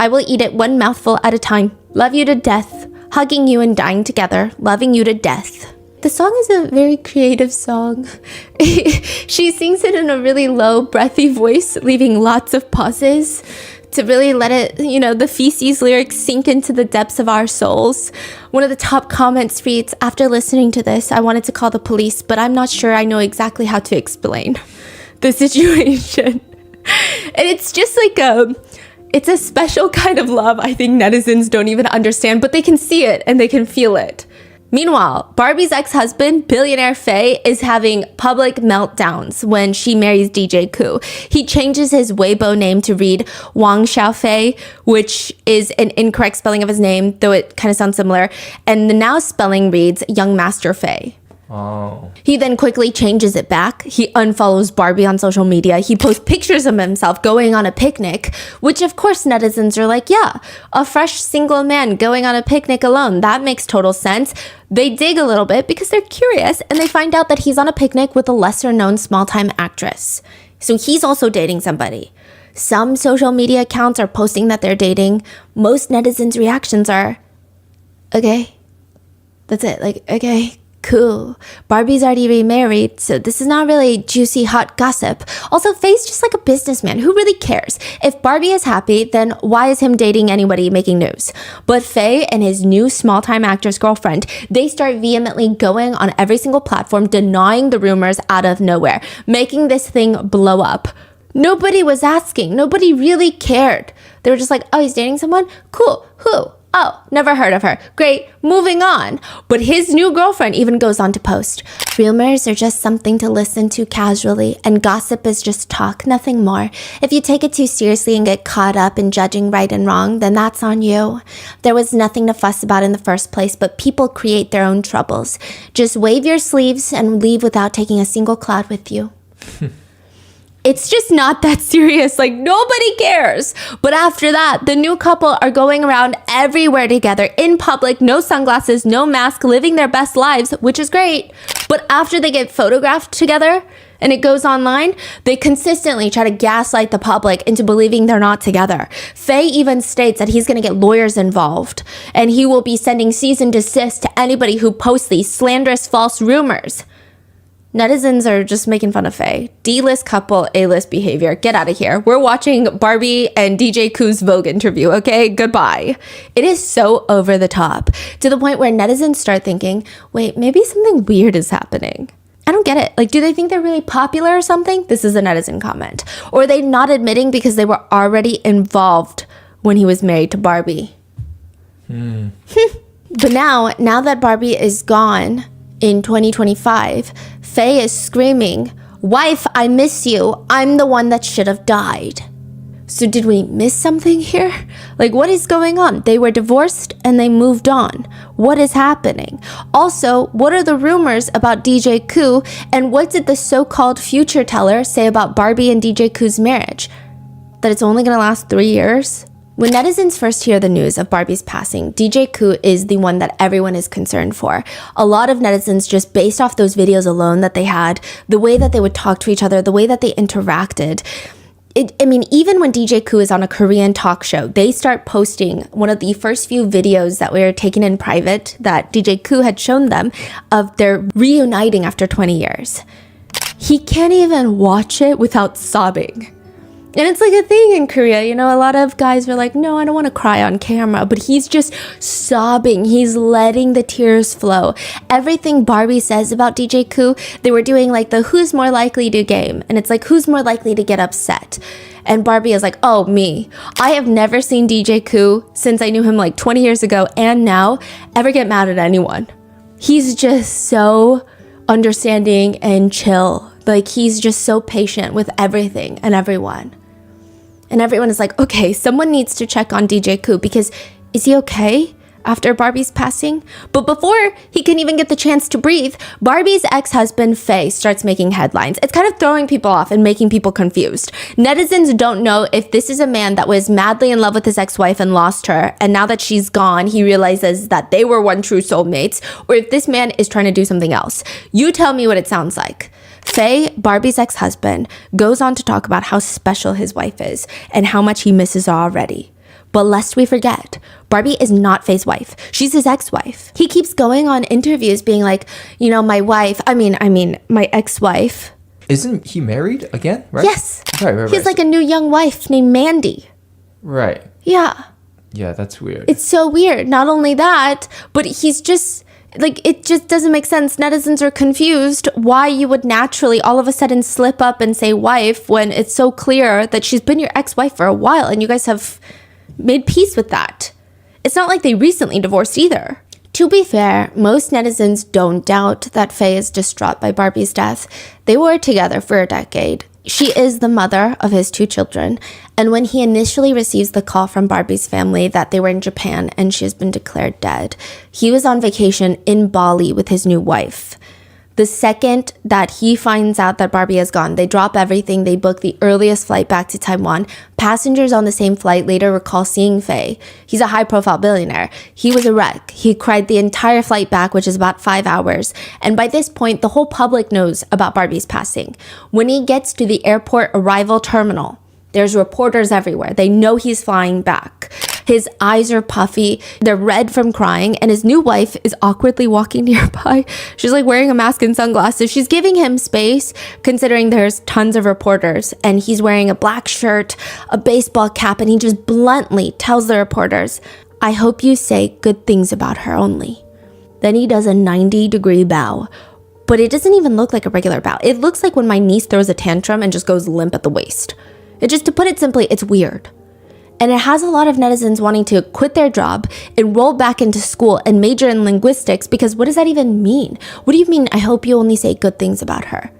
I will eat it one mouthful at a time. Love you to death. Hugging you and dying together, loving you to death. The song is a very creative song. She sings it in a really low, breathy voice, leaving lots of pauses to really let it, the feces lyrics sink into the depths of our souls. One of the top comments reads, after listening to this, I wanted to call the police, but I'm not sure I know exactly how to explain the situation. And it's just like it's a special kind of love I think netizens don't even understand, but they can see it and they can feel it. Meanwhile, Barbie's ex-husband, Billionaire Faye, is having public meltdowns when she marries DJ Koo. He changes his Weibo name to read Wang Xiaofei, which is an incorrect spelling of his name, though it kind of sounds similar. And the now spelling reads Young Master Faye. Oh. He then quickly changes it back. He unfollows Barbie on social media. He posts pictures of himself going on a picnic, which of course netizens are like, yeah, a fresh single man going on a picnic alone. That makes total sense. They dig a little bit because they're curious and they find out that he's on a picnic with a lesser known small-time actress. So he's also dating somebody. Some social media accounts are posting that they're dating. Most netizens' reactions are, okay, that's it. Like, okay, cool. Barbie's already remarried, so this is not really juicy hot gossip. Also, Faye's just like a businessman. Who really cares? If Barbie is happy, then why is him dating anybody making news? But Faye and his new small-time actress girlfriend, they start vehemently going on every single platform, denying the rumors out of nowhere, making this thing blow up. Nobody was asking. Nobody really cared. They were just like, oh, he's dating someone? Cool. Who? Oh, never heard of her. Great, moving on. But his new girlfriend even goes on to post, rumors are just something to listen to casually, and gossip is just talk, nothing more. If you take it too seriously and get caught up in judging right and wrong, then that's on you. There was nothing to fuss about in the first place, but people create their own troubles. Just wave your sleeves and leave without taking a single cloud with you. It's just not that serious. Like, nobody cares. But after that, the new couple are going around everywhere together in public, no sunglasses, no mask, living their best lives, which is great. But after they get photographed together and it goes online, they consistently try to gaslight the public into believing they're not together. Faye even states that he's going to get lawyers involved and he will be sending cease and desist to anybody who posts these slanderous false rumors. Netizens are just making fun of Faye. D-list couple, A-list behavior. Get out of here. We're watching Barbie and DJ Koo's Vogue interview, okay? Goodbye. It is so over the top, to the point where netizens start thinking, wait, maybe something weird is happening. I don't get it. Like, do they think they're really popular or something? This is a netizen comment. Or are they not admitting because they were already involved when he was married to Barbie? But now that Barbie is gone in 2025, Faye is screaming, wife, I miss you. I'm the one that should have died. So did we miss something here? Like, what is going on? They were divorced and they moved on. What is happening? Also, what are the rumors about DJ Koo, and what did the so-called future teller say about Barbie and DJ Koo's marriage? That it's only gonna last 3 years? When netizens first hear the news of Barbie's passing, DJ Koo is the one that everyone is concerned for. A lot of netizens, just based off those videos alone that they had, the way that they would talk to each other, the way that they interacted. Even when DJ Koo is on a Korean talk show, they start posting one of the first few videos that were taken in private that DJ Koo had shown them of their reuniting after 20 years. He can't even watch it without sobbing. And it's like a thing in Korea, you know, a lot of guys were like, no, I don't want to cry on camera, but he's just sobbing. He's letting the tears flow. Everything Barbie says about DJ Koo, they were doing like the who's more likely to game. And it's like, who's more likely to get upset? And Barbie is like, oh, me. I have never seen DJ Koo since I knew him like 20 years ago and now ever get mad at anyone. He's just so understanding and chill. Like, he's just so patient with everything and everyone. And everyone is like, okay, someone needs to check on DJ Koo because is he okay after Barbie's passing? But before he can even get the chance to breathe, Barbie's ex-husband, Faye, starts making headlines. It's kind of throwing people off and making people confused. Netizens don't know if this is a man that was madly in love with his ex-wife and lost her, and now that she's gone, he realizes that they were one true soulmates, or if this man is trying to do something else. You tell me what it sounds like. Faye, Barbie's ex-husband, goes on to talk about how special his wife is and how much he misses her already. But lest we forget, Barbie is not Faye's wife. She's his ex-wife. He keeps going on interviews being like, you know, my ex-wife. Isn't he married again, right? Yes. Right. He's like a new young wife named Mandy. Right. Yeah. Yeah, that's weird. It's so weird. Not only that, but he's just... like, it just doesn't make sense. Netizens are confused why you would naturally all of a sudden slip up and say wife when it's so clear that she's been your ex-wife for a while and you guys have made peace with that. It's not like they recently divorced either. To be fair, most netizens don't doubt that Faye is distraught by Barbie's death. They were together for a decade. She is the mother of his 2 children, and when he initially receives the call from Barbie's family that they were in Japan and she has been declared dead, he was on vacation in Bali with his new wife. The second that he finds out that Barbie is gone, they drop everything, they book the earliest flight back to Taiwan. Passengers on the same flight later recall seeing Faye. He's a high-profile billionaire. He was a wreck. He cried the entire flight back, which is about 5 hours. And by this point, the whole public knows about Barbie's passing. When he gets to the airport arrival terminal, there's reporters everywhere. They know he's flying back. His eyes are puffy, they're red from crying, and his new wife is awkwardly walking nearby. She's like wearing a mask and sunglasses. She's giving him space considering there's tons of reporters, and he's wearing a black shirt, a baseball cap, and he just bluntly tells the reporters, "I hope you say good things about her only." Then he does a 90-degree bow, but it doesn't even look like a regular bow. It looks like when my niece throws a tantrum and just goes limp at the waist. To put it simply, it's weird. And it has a lot of netizens wanting to quit their job, enroll back into school, and major in linguistics, because what does that even mean? What do you mean, I hope you only say good things about her?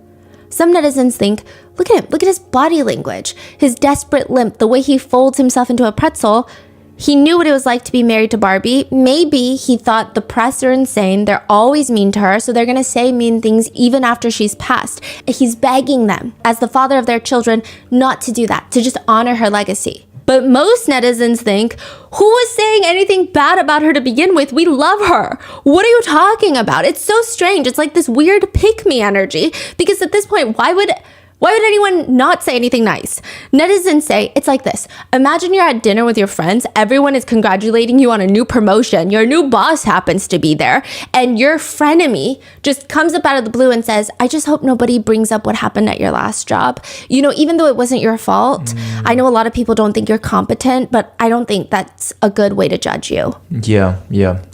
Some netizens think, look at him, look at his body language, his desperate limp, the way he folds himself into a pretzel. He knew what it was like to be married to Barbie. Maybe he thought the press are insane. They're always mean to her, so they're going to say mean things even after she's passed. He's begging them, as the father of their children, not to do that, to just honor her legacy. But most netizens think, who was saying anything bad about her to begin with? We love her. What are you talking about? It's so strange. It's like this weird pick-me energy, because at this point, why would anyone not say anything nice? Netizens say it's like this. Imagine you're at dinner with your friends. Everyone is congratulating you on a new promotion. Your new boss happens to be there. And your frenemy just comes up out of the blue and says, I just hope nobody brings up what happened at your last job. You know, even though it wasn't your fault, I know a lot of people don't think you're competent, but I don't think that's a good way to judge you. Yeah.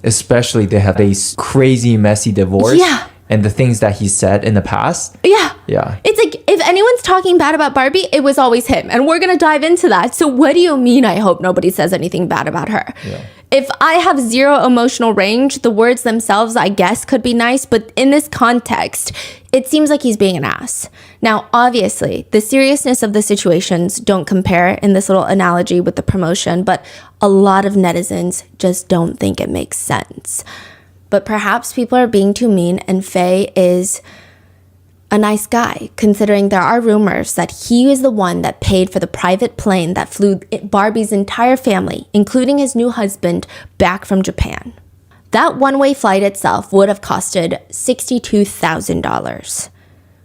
Especially they have a crazy, messy divorce. Yeah. And the things that he said in the past. Yeah. It's like, if anyone's talking bad about Barbie, it was always him. And we're going to dive into that. So what do you mean, I hope nobody says anything bad about her? Yeah. If I have zero emotional range, the words themselves, I guess, could be nice. But in this context, it seems like he's being an ass. Now, obviously, the seriousness of the situations don't compare in this little analogy with the promotion. But a lot of netizens just don't think it makes sense. But perhaps people are being too mean, and Faye is a nice guy, considering there are rumors that he is the one that paid for the private plane that flew Barbie's entire family, including his new husband, back from Japan. That one-way flight itself would have costed $62,000,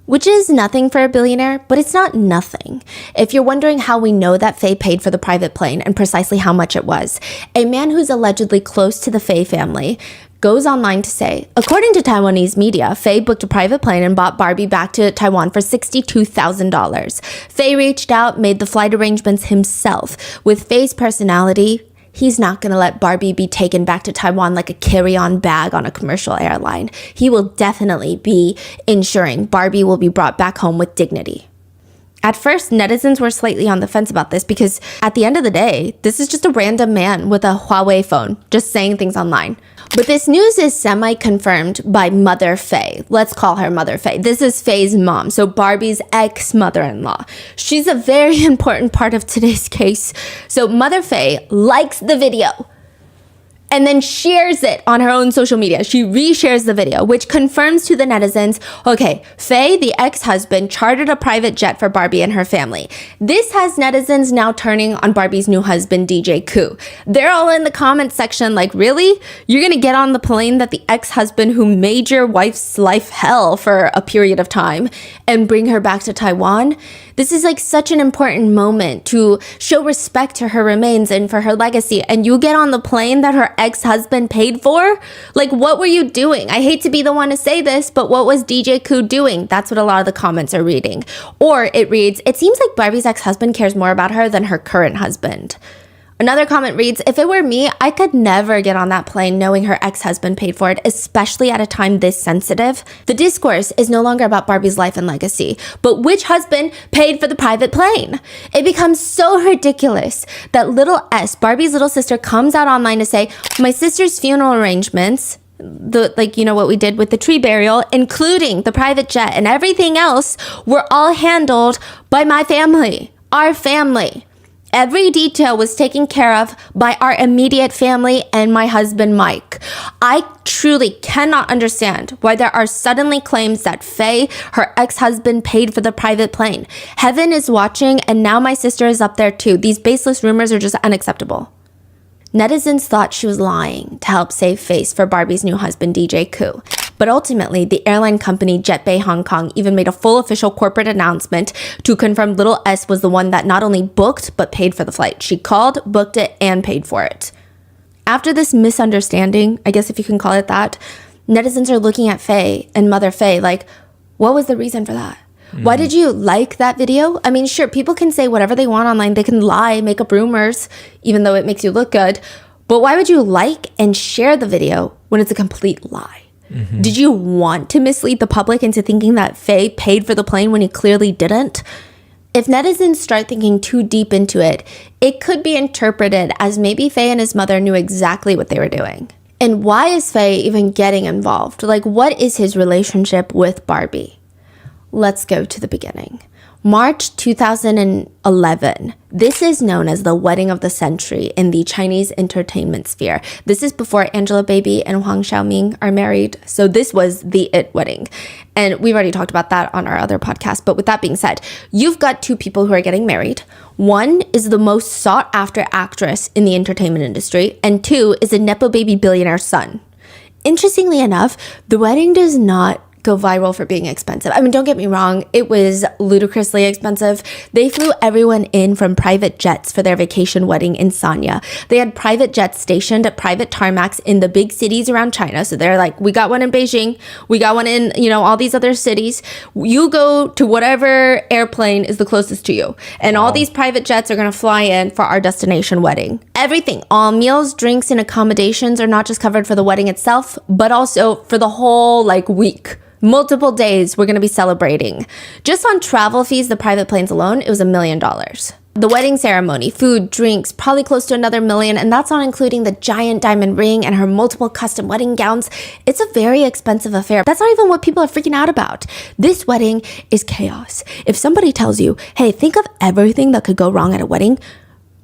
which is nothing for a billionaire, but it's not nothing. If you're wondering how we know that Faye paid for the private plane and precisely how much it was, a man who's allegedly close to the Faye family goes online to say, according to Taiwanese media, Faye booked a private plane and bought Barbie back to Taiwan for $62,000. Faye reached out, made the flight arrangements himself. With Faye's personality, he's not going to let Barbie be taken back to Taiwan like a carry-on bag on a commercial airline. He will definitely be ensuring Barbie will be brought back home with dignity. At first, netizens were slightly on the fence about this because at the end of the day, this is just a random man with a Huawei phone just saying things online. But this news is semi-confirmed by Mother Faye. Let's call her Mother Faye. This is Faye's mom, so Barbie's ex-mother-in-law. She's a very important part of today's case. So Mother Faye likes the video and then shares it on her own social media. She reshares the video, which confirms to the netizens, okay, Faye, the ex-husband, chartered a private jet for Barbie and her family. This has netizens now turning on Barbie's new husband, DJ Koo. They're all in the comments section like, really? You're gonna get on the plane that the ex-husband who made your wife's life hell for a period of time and bring her back to Taiwan? This is like such an important moment to show respect to her remains and for her legacy, and you get on the plane that her ex-husband paid for? Like, what were you doing? I hate to be the one to say this, but what was DJ Koo doing? That's what a lot of the comments are reading. Or it reads, it seems like Barbie's ex-husband cares more about her than her current husband. Another comment reads, if it were me, I could never get on that plane knowing her ex-husband paid for it, especially at a time this sensitive. The discourse is no longer about Barbie's life and legacy, but which husband paid for the private plane? It becomes so ridiculous that little S, Barbie's little sister, comes out online to say, my sister's funeral arrangements, what we did with the tree burial, including the private jet and everything else, were all handled by my family, our family. Every detail was taken care of by our immediate family and my husband, Mike. I truly cannot understand why there are suddenly claims that Faye, her ex-husband, paid for the private plane. Heaven is watching, and now my sister is up there too. These baseless rumors are just unacceptable. Netizens thought she was lying to help save face for Barbie's new husband, DJ Koo. But ultimately, the airline company JetBay Hong Kong even made a full official corporate announcement to confirm little S was the one that not only booked, but paid for the flight. She called, booked it, and paid for it. After this misunderstanding, I guess if you can call it that, netizens are looking at Faye and Mother Faye like, what was the reason for that? Why did you like that video? I mean, sure, people can say whatever they want online. They can lie, make up rumors, even though it makes you look good. But why would you like and share the video when it's a complete lie? Did you want to mislead the public into thinking that Faye paid for the plane when he clearly didn't? If netizens start thinking too deep into it, it could be interpreted as maybe Faye and his mother knew exactly what they were doing. And why is Faye even getting involved? Like, what is his relationship with Barbie? Let's go to the beginning. March 2011. This is known as the wedding of the century in the Chinese entertainment sphere. This is before Angelababy and Huang Xiaoming are married. So this was the it wedding. And we've already talked about that on our other podcast. But with that being said, you've got two people who are getting married. One is the most sought after actress in the entertainment industry. And two is a Nepo baby billionaire's son. Interestingly enough, the wedding does not go viral for being expensive. I mean, don't get me wrong, it was ludicrously expensive. They flew everyone in from private jets for their vacation wedding in Sanya. They had private jets stationed at private tarmacs in the big cities around China. So they're like, we got one in Beijing, we got one in, all these other cities. You go to whatever airplane is the closest to you. And all these private jets are going to fly in for our destination wedding. Everything, all meals, drinks, and accommodations are not just covered for the wedding itself, but also for the whole week. Multiple days we're going to be celebrating. Just on travel fees, the private planes alone, it was $1 million. The wedding ceremony, food, drinks, probably close to another $1 million, and that's not including the giant diamond ring and her multiple custom wedding gowns. It's a very expensive affair. That's not even what people are freaking out about. This wedding is chaos. If somebody tells you, hey, think of everything that could go wrong at a wedding,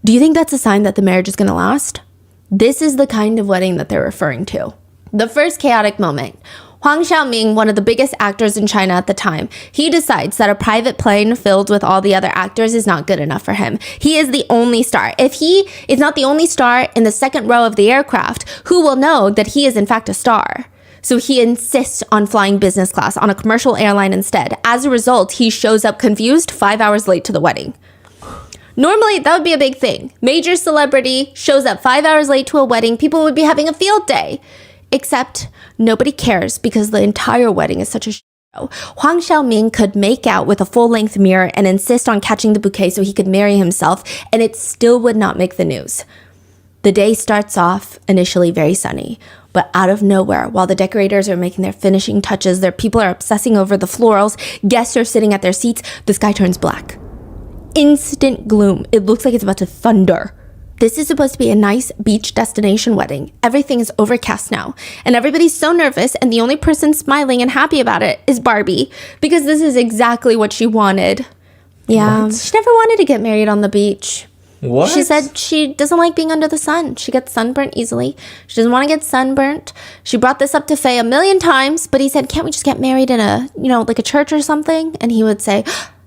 do you think that's a sign that the marriage is going to last? This is the kind of wedding that they're referring to. The first chaotic moment. Huang Xiaoming, one of the biggest actors in China at the time, he decides that a private plane filled with all the other actors is not good enough for him. He is the only star. If he is not the only star in the second row of the aircraft, who will know that he is in fact a star? So he insists on flying business class on a commercial airline instead. As a result, he shows up confused 5 hours late to the wedding. Normally, that would be a big thing. Major celebrity shows up 5 hours late to a wedding. People would be having a field day. Except nobody cares because the entire wedding is such a show. Huang Xiaoming could make out with a full-length mirror and insist on catching the bouquet so he could marry himself, and it still would not make the news. The day starts off initially very sunny, but out of nowhere, while the decorators are making their finishing touches, their people are obsessing over the florals, guests are sitting at their seats, the sky turns black. Instant gloom. It looks like it's about to thunder. This is supposed to be a nice beach destination wedding. Everything is overcast now, and everybody's so nervous, and the only person smiling and happy about it is Barbie, because this is exactly what she wanted. Yeah, What? she never wanted to get married on the beach. What? She said she doesn't like being under the sun. She gets sunburnt easily. She doesn't want to get sunburnt. She brought this up to Faye 1,000,000 times, but he said, can't we just get married in a, like a church or something? And he would say,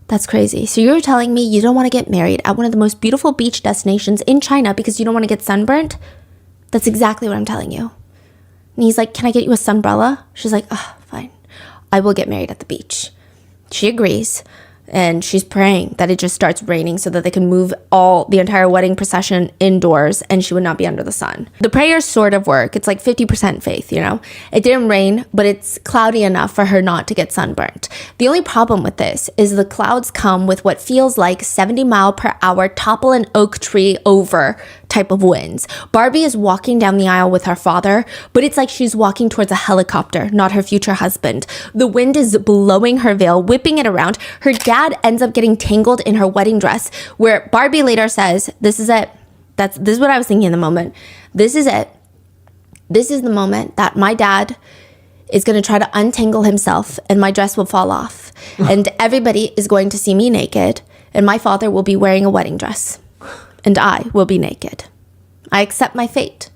that's crazy. So you're telling me you don't want to get married at one of the most beautiful beach destinations in China because you don't want to get sunburnt? That's exactly what I'm telling you. And he's like, can I get you a sunbrella? She's like, oh, fine. I will get married at the beach. She agrees. And she's praying that it just starts raining so that they can move the entire wedding procession indoors and she would not be under the sun. The prayers sort of work. It's like 50% faith, It didn't rain, but it's cloudy enough for her not to get sunburnt. The only problem with this is the clouds come with what feels like 70-mile-per-hour topple an oak tree over type of winds. Barbie is walking down the aisle with her father, but it's like she's walking towards a helicopter, not her future husband. The wind is blowing her veil, whipping it around. Her dad ends up getting tangled in her wedding dress, where Barbie later says, this is it. This is what I was thinking in the moment. This is it. This is the moment that my dad is going to try to untangle himself and my dress will fall off. And everybody is going to see me naked and my father will be wearing a wedding dress. And I will be naked. I accept my fate.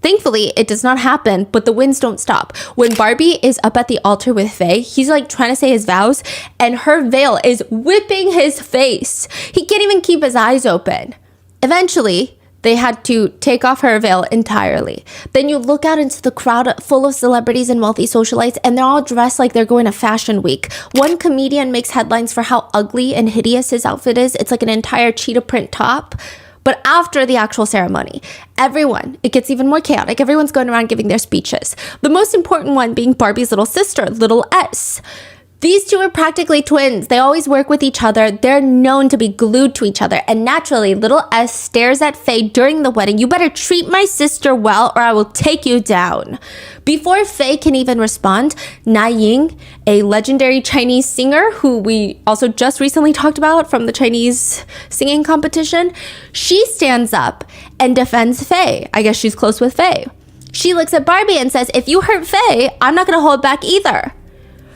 Thankfully, it does not happen, but the winds don't stop. When Barbie is up at the altar with Faye, he's trying to say his vows, and her veil is whipping his face. He can't even keep his eyes open. Eventually, They had to take off her veil entirely. Then you look out into the crowd full of celebrities and wealthy socialites, and they're all dressed like they're going to Fashion Week. One comedian makes headlines for how ugly and hideous his outfit is. It's like an entire cheetah print top. But after the actual ceremony, it gets even more chaotic. Everyone's going around giving their speeches. The most important one being Barbie's little sister, little S. These two are practically twins. They always work with each other. They're known to be glued to each other. And naturally, little S stares at Faye during the wedding. You better treat my sister well or I will take you down. Before Faye can even respond, Na Ying, a legendary Chinese singer who we also just recently talked about from the Chinese singing competition, she stands up and defends Faye. I guess she's close with Faye. She looks at Barbie and says, if you hurt Faye, I'm not going to hold back either.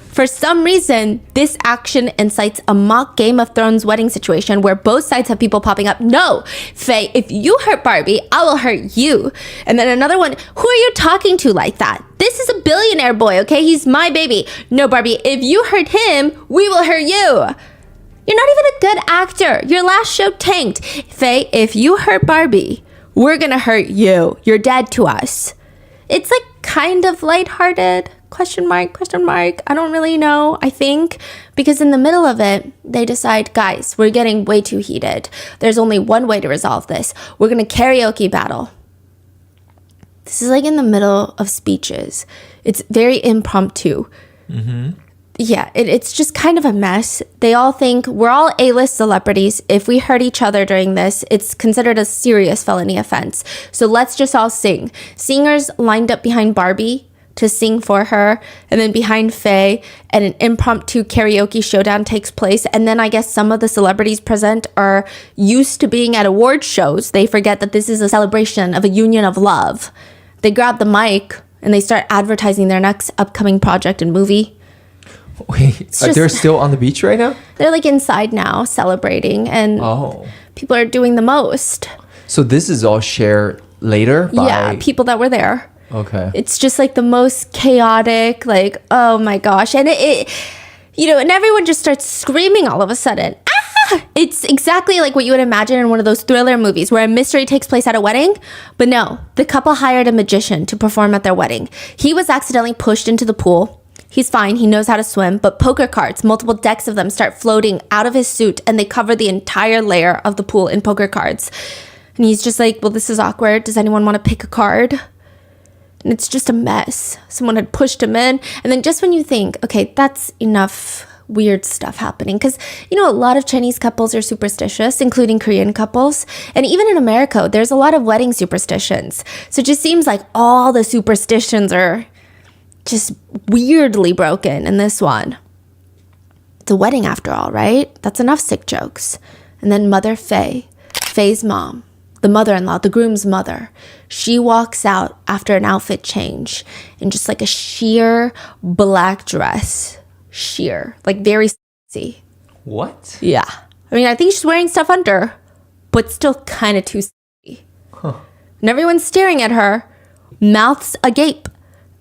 For some reason, this action incites a mock Game of Thrones wedding situation where both sides have people popping up. No, Faye, if you hurt Barbie, I will hurt you. And then another one, who are you talking to like that? This is a billionaire boy, okay? He's my baby. No, Barbie, if you hurt him, we will hurt you. You're not even a good actor. Your last show tanked. Faye, if you hurt Barbie, we're gonna hurt you. You're dead to us. It's like kind of lighthearted. Question mark. I don't really know, I think, because in the middle of it, they decide, guys, we're getting way too heated. There's only one way to resolve this. We're going to karaoke battle. This is like in the middle of speeches. It's very impromptu. Yeah, it's just kind of a mess. They all think we're all A-list celebrities. If we hurt each other during this, it's considered a serious felony offense. So let's just all sing. Singers lined up behind Barbie to sing for her, and then behind Faye, and an impromptu karaoke showdown takes place. And then I guess some of the celebrities present are used to being at award shows. They forget that this is a celebration of a union of love. They grab the mic and they start advertising their next upcoming project and movie. Wait, they're still on the beach right now? They're like inside now celebrating, and people are doing the most. So this is all shared later by people that were there. Okay. It's just like the most chaotic, like, oh my gosh. And it and everyone just starts screaming all of a sudden. Ah! It's exactly like what you would imagine in one of those thriller movies where a mystery takes place at a wedding. But no, the couple hired a magician to perform at their wedding. He was accidentally pushed into the pool. He's fine. He knows how to swim. But poker cards, multiple decks of them, start floating out of his suit, and they cover the entire layer of the pool in poker cards. And he's just like, well, this is awkward. Does anyone want to pick a card? And it's just a mess. Someone had pushed him in. And then just when you think, okay, that's enough weird stuff happening. Because, a lot of Chinese couples are superstitious, including Korean couples. And even in America, there's a lot of wedding superstitions. So it just seems like all the superstitions are just weirdly broken in this one. It's a wedding after all, right? That's enough sick jokes. And then Mother Faye, Faye's mom, the mother-in-law, the groom's mother, she walks out after an outfit change in just like a sheer black dress. Sheer, like very sexy. What? Yeah. I mean, I think she's wearing stuff under, but still kind of too sexy. And everyone's staring at her, mouths agape,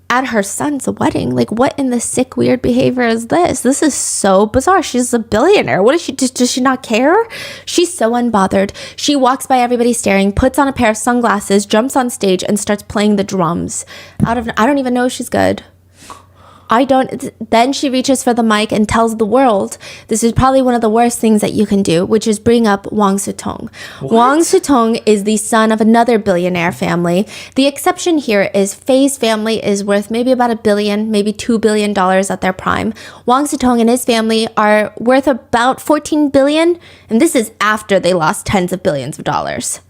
at her son's wedding. Like, what in the sick, weird behavior is this? This is so bizarre. She's a billionaire. What is she? Does she not care? She's so unbothered. She walks by everybody staring, puts on a pair of sunglasses, jumps on stage, and starts playing the drums. I don't even know if she's good. Then she reaches for the mic and tells the world this is probably one of the worst things that you can do, which is bring up Wang Sutong. Wang Sutong is the son of another billionaire family. The exception here is Faye's family is worth maybe about $1 billion, maybe $2 billion at their prime. Wang Sutong and his family are worth about $14 billion, and this is after they lost tens of billions of dollars.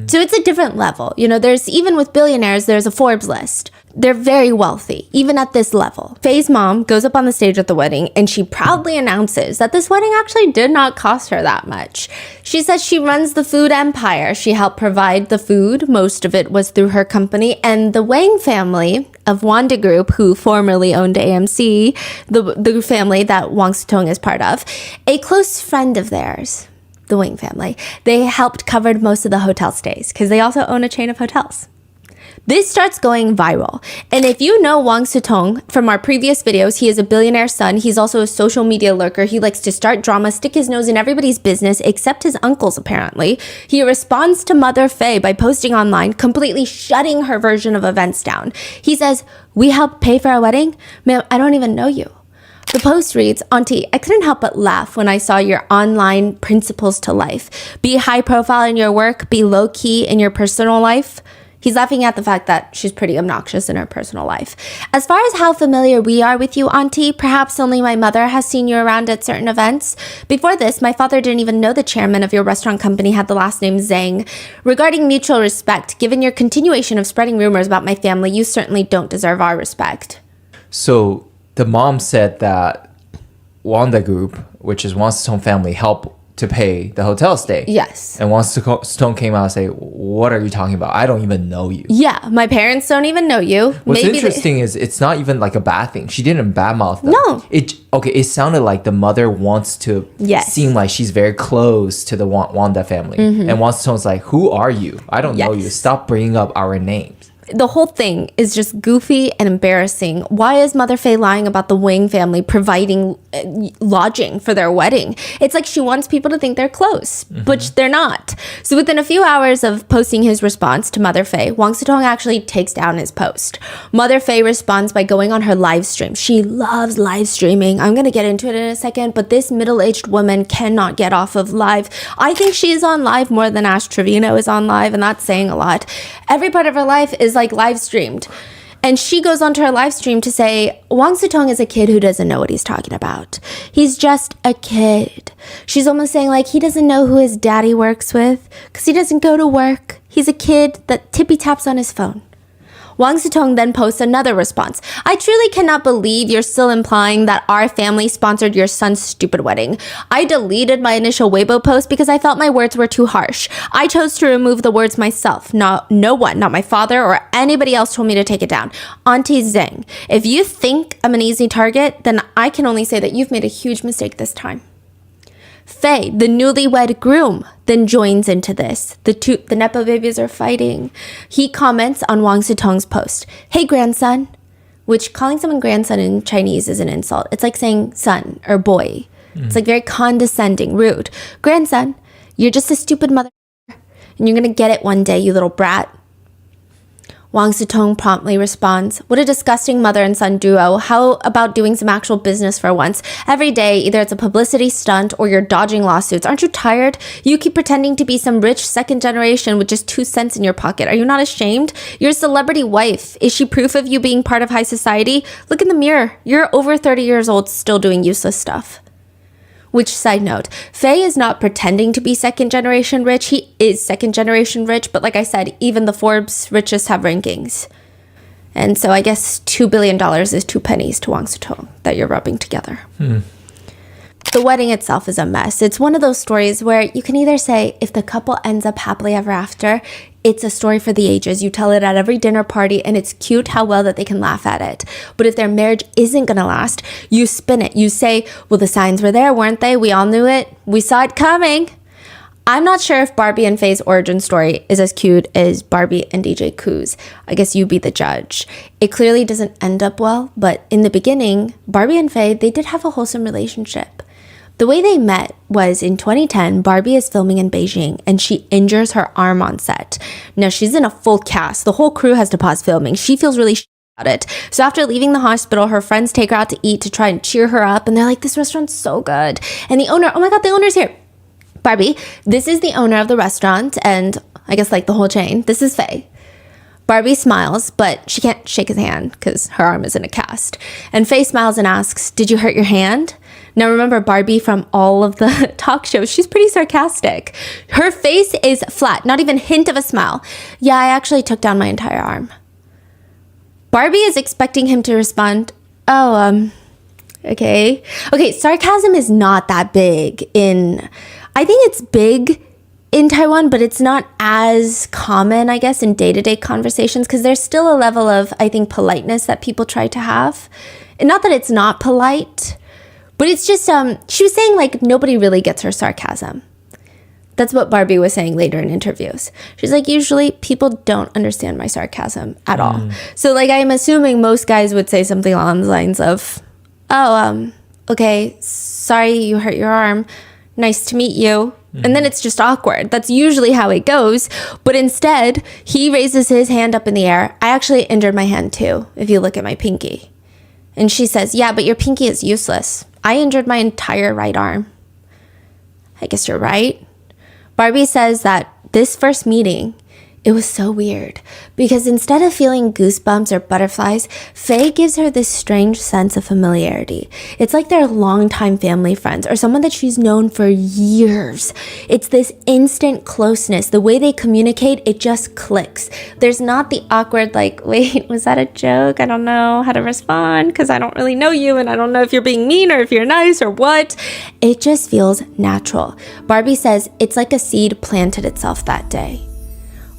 So it's a different level. There's, even with billionaires, there's a Forbes list. They're very wealthy, even at this level. Faye's mom goes up on the stage at the wedding, and she proudly announces that this wedding actually did not cost her that much. She says she runs the food empire. She helped provide the food. Most of it was through her company. And the Wang family of Wanda Group, who formerly owned AMC, the family that Wang Sutong is part of, a close friend of theirs, the Wang family, they helped cover most of the hotel stays because they also own a chain of hotels. This starts going viral. And if you know Wang Sutong from our previous videos, he is a billionaire son. He's also a social media lurker. He likes to start drama, stick his nose in everybody's business, except his uncle's, apparently. He responds to Mother Faye by posting online, completely shutting her version of events down. He says, "We helped pay for our wedding? Ma'am, I don't even know you." The post reads, "Auntie, I couldn't help but laugh when I saw your online principles to life. Be high profile in your work, be low key in your personal life." He's laughing at the fact that she's pretty obnoxious in her personal life. "As far as how familiar we are with you, Auntie, perhaps only my mother has seen you around at certain events. Before this, my father didn't even know the chairman of your restaurant company had the last name Zhang. Regarding mutual respect, given your continuation of spreading rumors about my family, you certainly don't deserve our respect." So the mom said that Wanda Group, which is Wang Sitong family, helped to pay the hotel stay. Yes. And Wang Sitong came out and say, "What are you talking about? I don't even know you." Yeah, my parents don't even know you. What's Maybe interesting is it's not even like a bad thing. She didn't badmouth them. No. It sounded like the mother wants to Yes. seem like she's very close to the Wanda family. And Wang Sitong's like, "Who are you? I don't know you. Yes. Stop bringing up our names." The whole thing is just goofy and embarrassing. Why is Mother Faye lying about the Wang family providing lodging for their wedding? It's like she wants people to think they're close, but they're not. So within a few hours of posting his response to Mother Faye, Wang Sitong actually takes down his post. Mother Faye responds by going on her live stream. She loves live streaming. I'm going to get into it in a second, but this middle-aged woman cannot get off of live. I think she is on live more than Ash Trevino is on live, and that's saying a lot. Every part of her life is like live streamed. And she goes onto her live stream to say, Wang Sitong is a kid who doesn't know what he's talking about. He's just a kid. She's almost saying like he doesn't know who his daddy works with because he doesn't go to work. He's a kid that tippy taps on his phone. Wang Sitong then posts another response. "I truly cannot believe you're still implying that our family sponsored your son's stupid wedding. I deleted my initial Weibo post because I felt my words were too harsh. I chose to remove the words myself. No one, not my father or anybody else told me to take it down. Auntie Zhang, if you think I'm an easy target, then I can only say that you've made a huge mistake this time." Faye, the newlywed groom, then joins into this. The Nepo babies are fighting. He comments on Wang Sitong's post, "Hey, grandson," which calling someone grandson in Chinese is an insult. It's like saying son or boy. It's like very condescending, rude. "Grandson, you're just a stupid mother and you're going to get it one day, you little brat." Wang Sitong promptly responds, "What a disgusting mother and son duo. How about doing some actual business for once? Every day, either it's a publicity stunt or you're dodging lawsuits. Aren't you tired? You keep pretending to be some rich second generation with just 2 cents in your pocket. Are you not ashamed? Your celebrity wife. Is she proof of you being part of high society? Look in the mirror. You're over 30 years old still doing useless stuff." Which, side note, Faye is not pretending to be second generation rich. He is second generation rich, but like I said, even the Forbes richest have rankings. And so I guess $2 billion is 2 pennies to Wang Sitong that you're rubbing together. The wedding itself is a mess. It's one of those stories where you can either say, if the couple ends up happily ever after, it's a story for the ages. You tell it at every dinner party, and it's cute how well that they can laugh at it. But if their marriage isn't going to last, you spin it. You say, well, the signs were there, weren't they? We all knew it. We saw it coming. I'm not sure if Barbie and Faye's origin story is as cute as Barbie and DJ Koo's. I guess you be the judge. It clearly doesn't end up well, but in the beginning, Barbie and Faye, they did have a wholesome relationship. The way they met was in 2010, Barbie is filming in Beijing and she injures her arm on set. Now she's in a full cast. The whole crew has to pause filming. She feels really about it. So after leaving the hospital, her friends take her out to eat to try and cheer her up. And they're like, this restaurant's so good. And the owner, oh my God, the owner's here. Barbie, this is the owner of the restaurant and I guess like the whole chain. This is Faye. Barbie smiles, but she can't shake his hand because her arm is in a cast. And Faye smiles and asks, did you hurt your hand? Now remember, Barbie from all of the talk shows, she's pretty sarcastic. Her face is flat, not even a hint of a smile. Yeah, I actually took down my entire arm. Barbie is expecting him to respond, okay. Okay, sarcasm is not that big I think it's big in Taiwan, but it's not as common, I guess, in day-to-day conversations because there's still a level of, I think, politeness that people try to have. And not that it's not polite, but it's just, she was saying like nobody really gets her sarcasm. That's what Barbie was saying later in interviews. She's like, usually people don't understand my sarcasm at all. So like, I'm assuming most guys would say something along the lines of, oh, okay, sorry you hurt your arm. Nice to meet you. And then it's just awkward. That's usually how it goes. But instead, he raises his hand up in the air. I actually injured my hand too, if you look at my pinky. And she says, yeah, but your pinky is useless. I injured my entire right arm. I guess you're right. Barbie says that this first meeting, it was so weird because instead of feeling goosebumps or butterflies, Faye gives her this strange sense of familiarity. It's like they're longtime family friends or someone that she's known for years. It's this instant closeness. The way they communicate, it just clicks. There's not the awkward like, wait, was that a joke? I don't know how to respond because I don't really know you and I don't know if you're being mean or if you're nice or what. It just feels natural. Barbie says it's like a seed planted itself that day.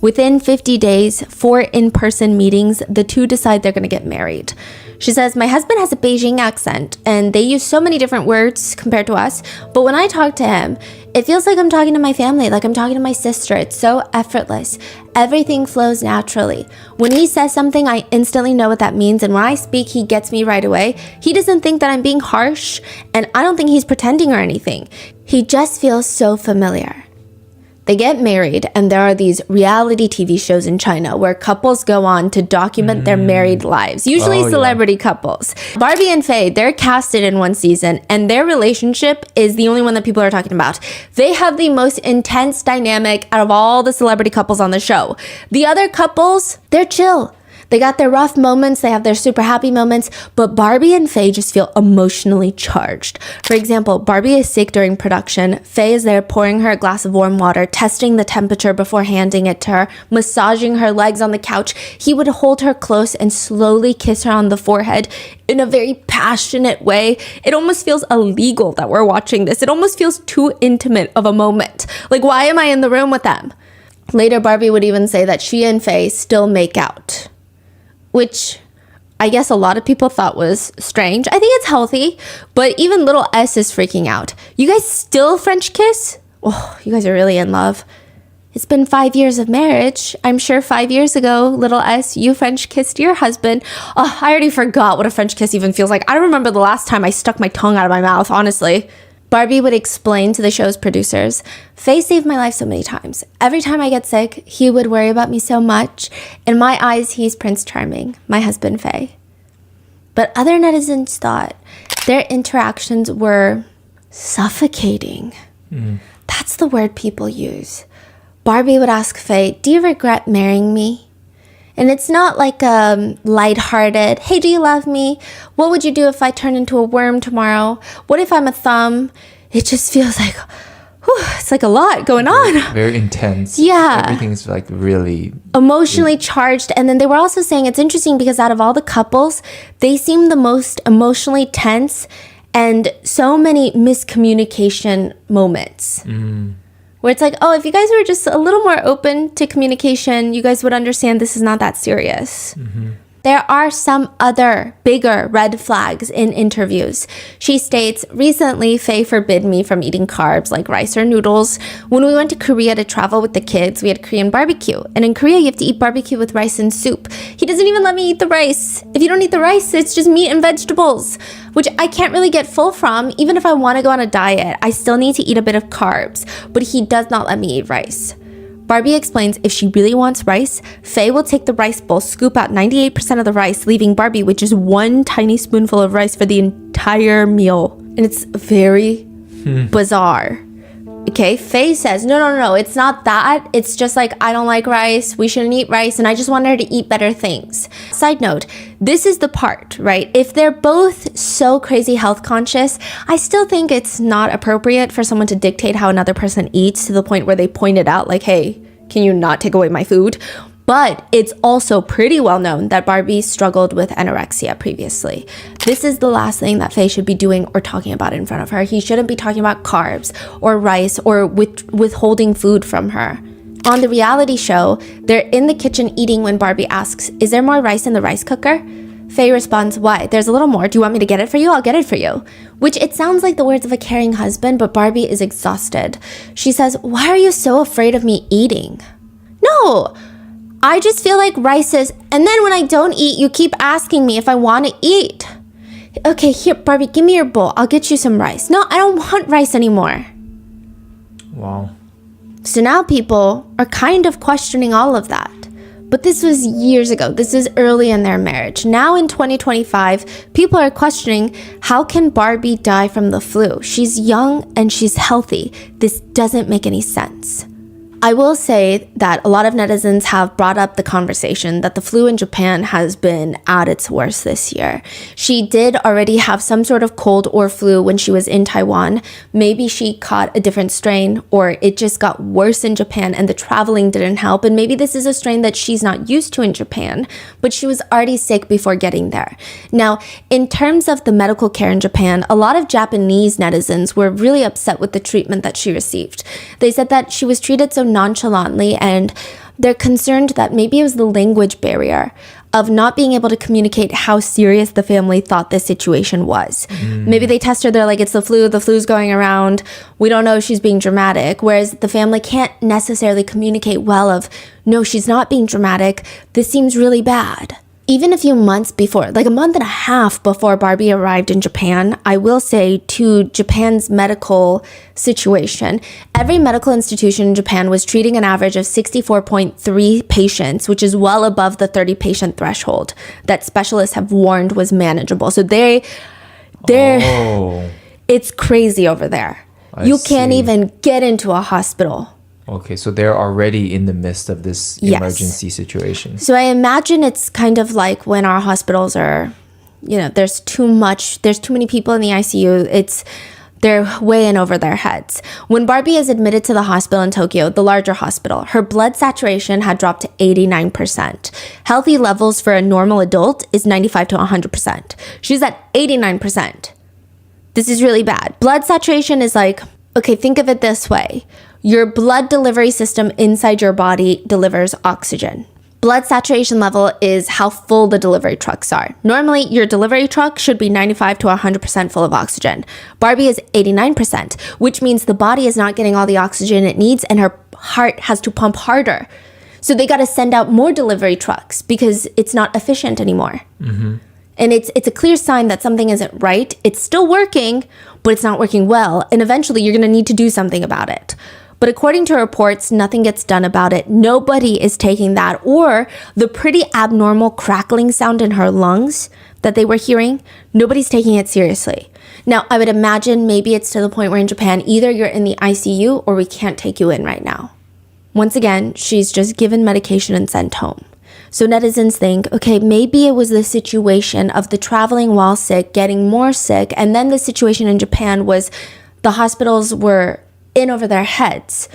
Within 50 days, 4 in-person meetings, the two decide they're going to get married. She says, my husband has a Beijing accent, and they use so many different words compared to us, but when I talk to him, it feels like I'm talking to my family, like I'm talking to my sister. It's so effortless. Everything flows naturally. When he says something, I instantly know what that means, and when I speak, he gets me right away. He doesn't think that I'm being harsh, and I don't think he's pretending or anything. He just feels so familiar. They get married, and there are these reality TV shows in China where couples go on to document their married lives, usually celebrity couples. Barbie and Faye, they're casted in one season, and their relationship is the only one that people are talking about. They have the most intense dynamic out of all the celebrity couples on the show. The other couples, they're chill. They got their rough moments, they have their super happy moments, but Barbie and Faye just feel emotionally charged. For example, Barbie is sick during production. Faye is there pouring her a glass of warm water, testing the temperature before handing it to her, massaging her legs on the couch. He would hold her close and slowly kiss her on the forehead in a very passionate way. It almost feels illegal that we're watching this. It almost feels too intimate of a moment. Like, why am I in the room with them? Later, Barbie would even say that she and Faye still make out, which I guess a lot of people thought was strange. I think it's healthy, but even little S is freaking out. You guys still French kiss? Oh, you guys are really in love. It's been 5 years of marriage. I'm sure 5 years ago, little S, you French kissed your husband. Oh, I already forgot what a French kiss even feels like. I don't remember the last time I stuck my tongue out of my mouth, honestly. Barbie would explain to the show's producers, Faye saved my life so many times. Every time I get sick, he would worry about me so much. In my eyes, he's Prince Charming, my husband Faye. But other netizens thought their interactions were suffocating. That's the word people use. Barbie would ask Faye, do you regret marrying me? And it's not like a lighthearted, hey, do you love me? What would you do if I turn into a worm tomorrow? What if I'm a thumb? It just feels like, whew, it's like a lot going on. Very intense. Yeah. Everything's like really emotionally charged. And then they were also saying it's interesting because out of all the couples, they seem the most emotionally tense and so many miscommunication moments. Where it's like, oh, if you guys were just a little more open to communication, you guys would understand this is not that serious. There are some other bigger red flags in interviews. She states, recently, Faye forbid me from eating carbs like rice or noodles. When we went to Korea to travel with the kids, we had Korean barbecue. And in Korea, you have to eat barbecue with rice and soup. He doesn't even let me eat the rice. If you don't eat the rice, it's just meat and vegetables, which I can't really get full from. Even if I want to go on a diet, I still need to eat a bit of carbs. But he does not let me eat rice. Barbie explains if she really wants rice, Faye will take the rice bowl, scoop out 98% of the rice, leaving Barbie with just one tiny spoonful of rice for the entire meal. And it's very bizarre. Okay, Faye says, no, it's not that. It's just like, I don't like rice. We shouldn't eat rice. And I just want her to eat better things. Side note, this is the part, right? If they're both so crazy health conscious, I still think it's not appropriate for someone to dictate how another person eats to the point where they point it out like, hey, can you not take away my food? But it's also pretty well known that Barbie struggled with anorexia previously. This is the last thing that Faye should be doing or talking about in front of her. He shouldn't be talking about carbs or rice or withholding food from her. On the reality show, they're in the kitchen eating when Barbie asks, is there more rice in the rice cooker? Faye responds, why? There's a little more. Do you want me to get it for you? I'll get it for you. Which it sounds like the words of a caring husband, but Barbie is exhausted. She says, why are you so afraid of me eating? No, I just feel like rice is, and then when I don't eat, you keep asking me if I want to eat. Okay, here, Barbie, give me your bowl. I'll get you some rice. No, I don't want rice anymore. Wow. So now people are kind of questioning all of that. But this was years ago. This is early in their marriage. Now in 2025, people are questioning, how can Barbie die from the flu? She's young and she's healthy. This doesn't make any sense. I will say that a lot of netizens have brought up the conversation that the flu in Japan has been at its worst this year. She did already have some sort of cold or flu when she was in Taiwan. Maybe she caught a different strain, or it just got worse in Japan and the traveling didn't help. And maybe this is a strain that she's not used to in Japan, but she was already sick before getting there. Now, in terms of the medical care in Japan, a lot of Japanese netizens were really upset with the treatment that she received. They said that she was treated so nonchalantly, and they're concerned that maybe it was the language barrier of not being able to communicate how serious the family thought this situation was. Maybe they test her, they're like, it's the flu's going around, we don't know if she's being dramatic, whereas the family can't necessarily communicate well of, no, she's not being dramatic, this seems really bad. Even a few months before, like a month and a half before Barbie arrived in Japan, I will say to Japan's medical situation, every medical institution in Japan was treating an average of 64.3 patients, which is well above the 30 patient threshold that specialists have warned was manageable. So it's crazy over there. You can't even get into a hospital. Okay, so they're already in the midst of this emergency situation. So I imagine it's kind of like when our hospitals are, there's too many people in the ICU. They're way in over their heads. When Barbie is admitted to the hospital in Tokyo, the larger hospital, her blood saturation had dropped to 89%. Healthy levels for a normal adult is 95 to 100%. She's at 89%. This is really bad. Blood saturation is like, okay, think of it this way. Your blood delivery system inside your body delivers oxygen. Blood saturation level is how full the delivery trucks are. Normally, your delivery truck should be 95 to 100% full of oxygen. Barbie is 89%, which means the body is not getting all the oxygen it needs and her heart has to pump harder. So they got to send out more delivery trucks because it's not efficient anymore. And it's a clear sign that something isn't right. It's still working, but it's not working well. And eventually, you're going to need to do something about it. But according to reports, nothing gets done about it. Nobody is taking that, or the pretty abnormal crackling sound in her lungs that they were hearing, nobody's taking it seriously. Now, I would imagine maybe it's to the point where in Japan, either you're in the ICU or we can't take you in right now. Once again, she's just given medication and sent home. So netizens think, okay, maybe it was the situation of the traveling while sick, getting more sick, and then the situation in Japan was the hospitals were in over their heads.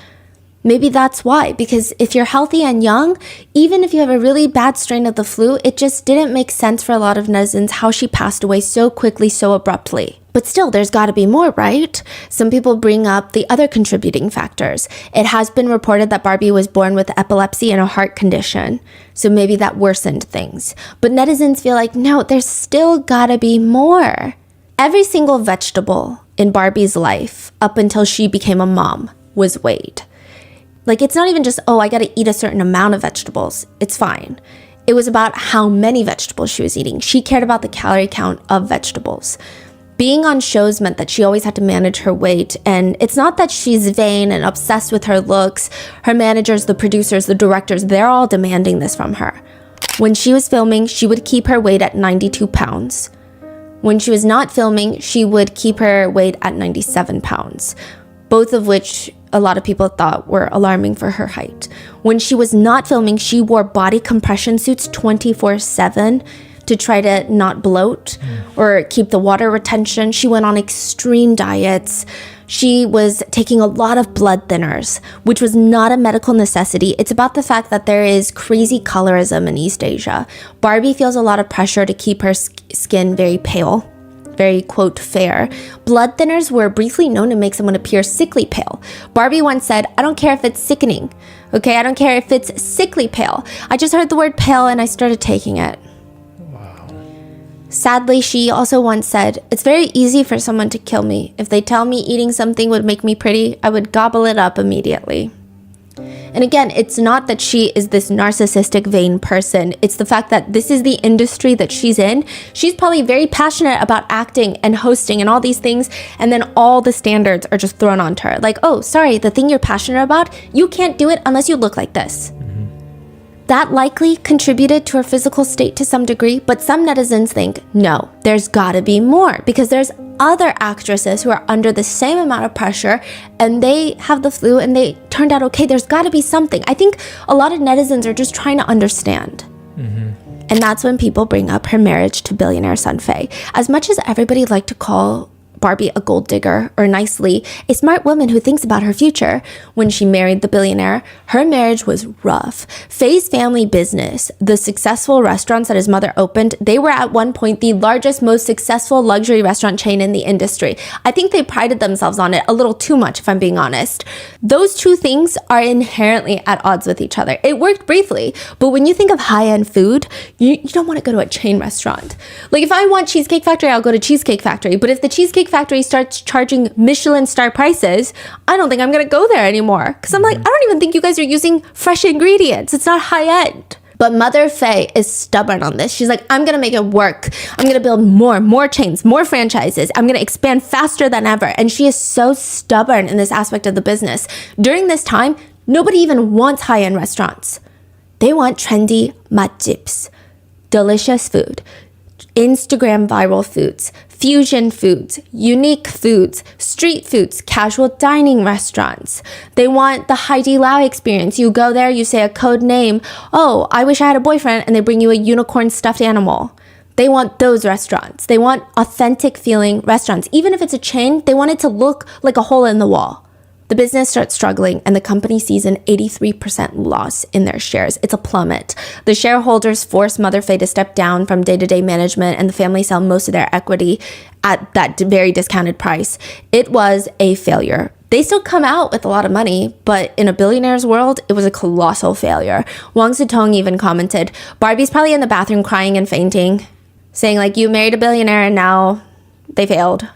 Maybe that's why, because if you're healthy and young, even if you have a really bad strain of the flu, it just didn't make sense for a lot of netizens how she passed away so quickly, so abruptly. But still, there's got to be more, right? Some people bring up the other contributing factors. It has been reported that Barbie was born with epilepsy and a heart condition, so maybe that worsened things. But netizens feel like, no, there's still got to be more. Every single vegetable in Barbie's life, up until she became a mom, was weighed. Like, it's not even just, I got to eat a certain amount of vegetables. It's fine. It was about how many vegetables she was eating. She cared about the calorie count of vegetables. Being on shows meant that she always had to manage her weight. And it's not that she's vain and obsessed with her looks. Her managers, the producers, the directors, they're all demanding this from her. When she was filming, she would keep her weight at 92 pounds. When she was not filming, she would keep her weight at 97 pounds, both of which a lot of people thought were alarming for her height. When she was not filming, she wore body compression suits 24/7 to try to not bloat or keep the water retention. She went on extreme diets. She was taking a lot of blood thinners, which was not a medical necessity. It's about the fact that there is crazy colorism in East Asia. Barbie feels a lot of pressure to keep her skin very pale, very, quote, fair. Blood thinners were briefly known to make someone appear sickly pale. Barbie once said, I don't care if it's sickening, okay? I don't care if it's sickly pale. I just heard the word pale and I started taking it. Sadly, she also once said, "It's very easy for someone to kill me. If they tell me eating something would make me pretty, I would gobble it up immediately." And again, it's not that she is this narcissistic, vain person. It's the fact that this is the industry that she's in. She's probably very passionate about acting and hosting and all these things. And then all the standards are just thrown onto her. Like, oh, sorry, the thing you're passionate about, you can't do it unless you look like this. That likely contributed to her physical state to some degree, but some netizens think, no, there's gotta be more because there's other actresses who are under the same amount of pressure and they have the flu and they turned out okay. There's gotta be something. I think a lot of netizens are just trying to understand. And that's when people bring up her marriage to billionaire Sun Fei. As much as everybody liked to call Barbie a gold digger, or nicely, a smart woman who thinks about her future. When she married the billionaire, her marriage was rough. Fei's family business, the successful restaurants that his mother opened, they were at one point the largest, most successful luxury restaurant chain in the industry. I think they prided themselves on it a little too much, if I'm being honest. Those two things are inherently at odds with each other. It worked briefly, but when you think of high-end food, you don't want to go to a chain restaurant. Like if I want Cheesecake Factory, I'll go to Cheesecake Factory, but if the Cheesecake Factory starts charging Michelin star prices, I don't think I'm gonna go there anymore. Because I'm like, I don't even think you guys are using fresh ingredients. It's not high end. But Mother Fei is stubborn on this. She's like, I'm gonna make it work. I'm gonna build more chains, more franchises. I'm gonna expand faster than ever. And she is so stubborn in this aspect of the business. During this time, nobody even wants high-end restaurants. They want trendy matjips, delicious food, Instagram viral foods, fusion foods, unique foods, street foods, casual dining restaurants. They want the Heidi Lau experience. You go there, you say a code name. Oh, I wish I had a boyfriend, and they bring you a unicorn stuffed animal. They want those restaurants. They want authentic feeling restaurants. Even if it's a chain, they want it to look like a hole in the wall. The business starts struggling and the company sees an 83% loss in their shares. It's a plummet. The shareholders force Mother Fei to step down from day-to-day management and the family sell most of their equity at that very discounted price. It was a failure. They still come out with a lot of money, but in a billionaire's world, it was a colossal failure. Wang Zitong even commented, Barbie's probably in the bathroom crying and fainting, saying like, you married a billionaire and now they failed.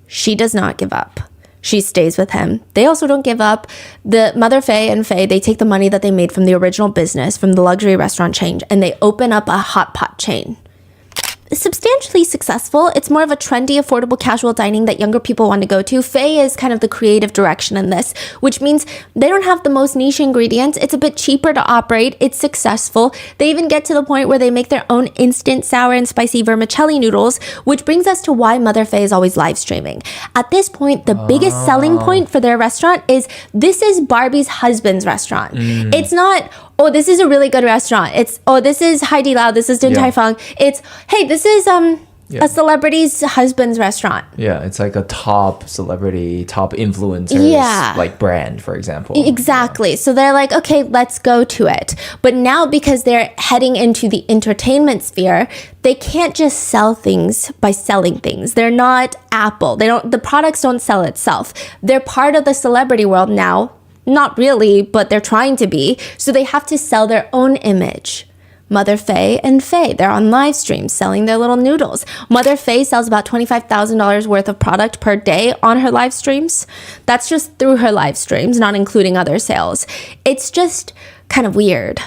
She does not give up. She stays with him. They also don't give up. The Mother Fei and Fei, they take the money that they made from the original business, from the luxury restaurant chain, and they open up a hot pot chain. Substantially successful. It's more of a trendy, affordable, casual dining that younger people want to go to. Fei is kind of the creative direction in this, which means they don't have the most niche ingredients. It's a bit cheaper to operate. It's successful. They even get to the point where they make their own instant sour and spicy vermicelli noodles, which brings us to why Mother Fei is always live streaming. At this point, the biggest selling point for their restaurant is this is Barbie's husband's restaurant. It's not, oh, this is a really good restaurant. It's, oh, this is Heidi Lau. This is Din Tai Fung. It's, hey, this is a celebrity's husband's restaurant. Yeah, it's like a top celebrity, top influencers, like brand, for example. Exactly. So they're like, okay, let's go to it. But now because they're heading into the entertainment sphere, they can't just sell things by selling things. They're not Apple. The products don't sell itself. They're part of the celebrity world now. Not really, but they're trying to be. So they have to sell their own image. Mother Fei and Fei, they're on live streams selling their little noodles. Mother Fei sells about $25,000 worth of product per day on her live streams. That's just through her live streams, not including other sales. It's just kind of weird.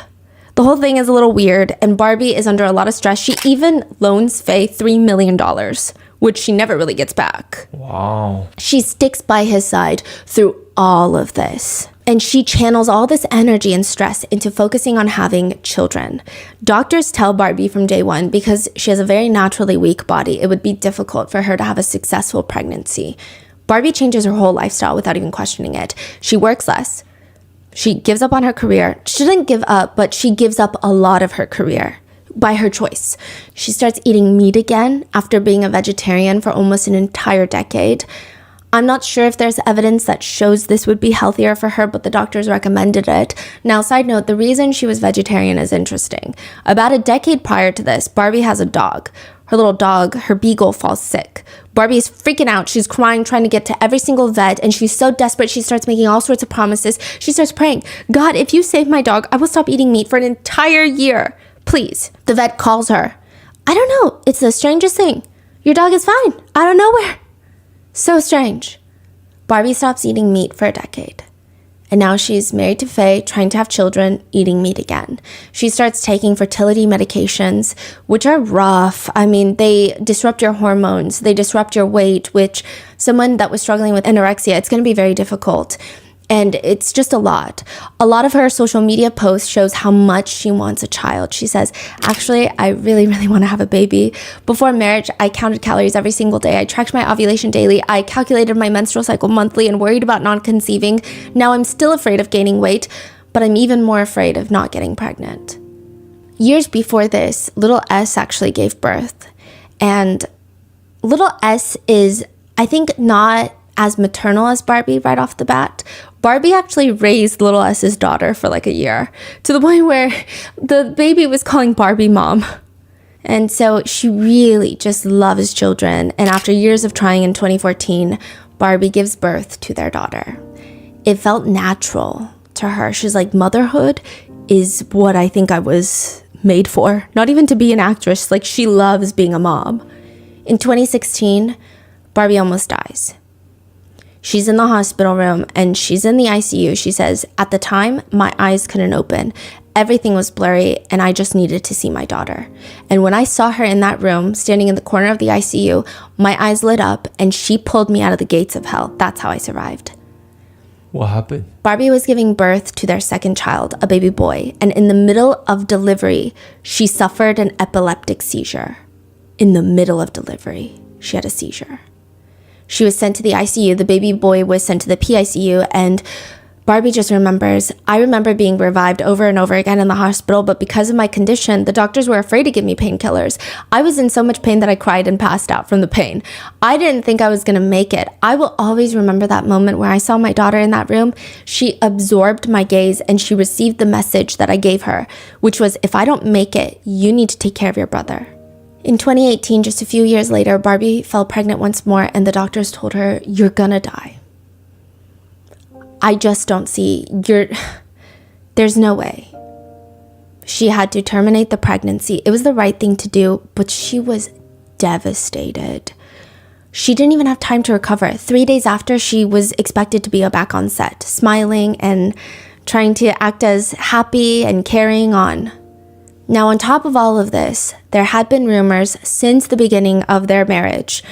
The whole thing is a little weird, and Barbie is under a lot of stress. She even loans Fei $3 million, which she never really gets back. Wow. She sticks by his side through all of this. And she channels all this energy and stress into focusing on having children. Doctors tell Barbie from day one, because she has a very naturally weak body, it would be difficult for her to have a successful pregnancy. Barbie changes her whole lifestyle without even questioning it. She works less. She gives up on her career. She doesn't give up, but she gives up a lot of her career by her choice. She starts eating meat again after being a vegetarian for almost an entire decade. I'm not sure if there's evidence that shows this would be healthier for her, but the doctors recommended it. Now, side note, the reason she was vegetarian is interesting. About a decade prior to this, Barbie has a dog. Her little dog, her beagle, falls sick. Barbie is freaking out. She's crying, trying to get to every single vet, and she's so desperate, she starts making all sorts of promises. She starts praying, God, if you save my dog, I will stop eating meat for an entire year. Please. The vet calls her. I don't know. It's the strangest thing. Your dog is fine. Out of nowhere. So strange. Barbie stops eating meat for a decade. And now she's married to Faye, trying to have children, eating meat again. She starts taking fertility medications, which are rough. I mean, they disrupt your hormones. They disrupt your weight, which someone that was struggling with anorexia, it's going to be very difficult. And it's just a lot. A lot of her social media posts shows how much she wants a child. She says, actually, I really, really want to have a baby. Before marriage, I counted calories every single day. I tracked my ovulation daily. I calculated my menstrual cycle monthly and worried about not conceiving. Now I'm still afraid of gaining weight, but I'm even more afraid of not getting pregnant. Years before this, little S actually gave birth. And little S is, I think, not as maternal as Barbie right off the bat. Barbie actually raised little S's daughter for like a year, to the point where the baby was calling Barbie mom. And so she really just loves children. And after years of trying in 2014, Barbie gives birth to their daughter. It felt natural to her. She's like, motherhood is what I think I was made for. Not even to be an actress. Like, she loves being a mom. In 2016, Barbie almost dies. She's in the hospital room and she's in the ICU. She says, at the time, my eyes couldn't open. Everything was blurry and I just needed to see my daughter. And when I saw her in that room, standing in the corner of the ICU, my eyes lit up and she pulled me out of the gates of hell. That's how I survived. What happened? Barbie was giving birth to their second child, a baby boy. And in the middle of delivery, she suffered an epileptic seizure. In the middle of delivery, she had a seizure. She was sent to the ICU. The baby boy was sent to the PICU, and Barbie just remembers, I remember being revived over and over again in the hospital, but because of my condition, the doctors were afraid to give me painkillers. I was in so much pain that I cried and passed out from the pain. I didn't think I was going to make it. I will always remember that moment where I saw my daughter in that room. She absorbed my gaze and she received the message that I gave her, which was, if I don't make it, you need to take care of your brother. In 2018, just a few years later, Barbie fell pregnant once more and the doctors told her, you're gonna die. I just don't see, there's no way. She had to terminate the pregnancy. It was the right thing to do, but she was devastated. She didn't even have time to recover. 3 days after, she was expected to be back on set, smiling and trying to act as happy and carrying on. Now, on top of all of this, there had been rumors since the beginning of their marriage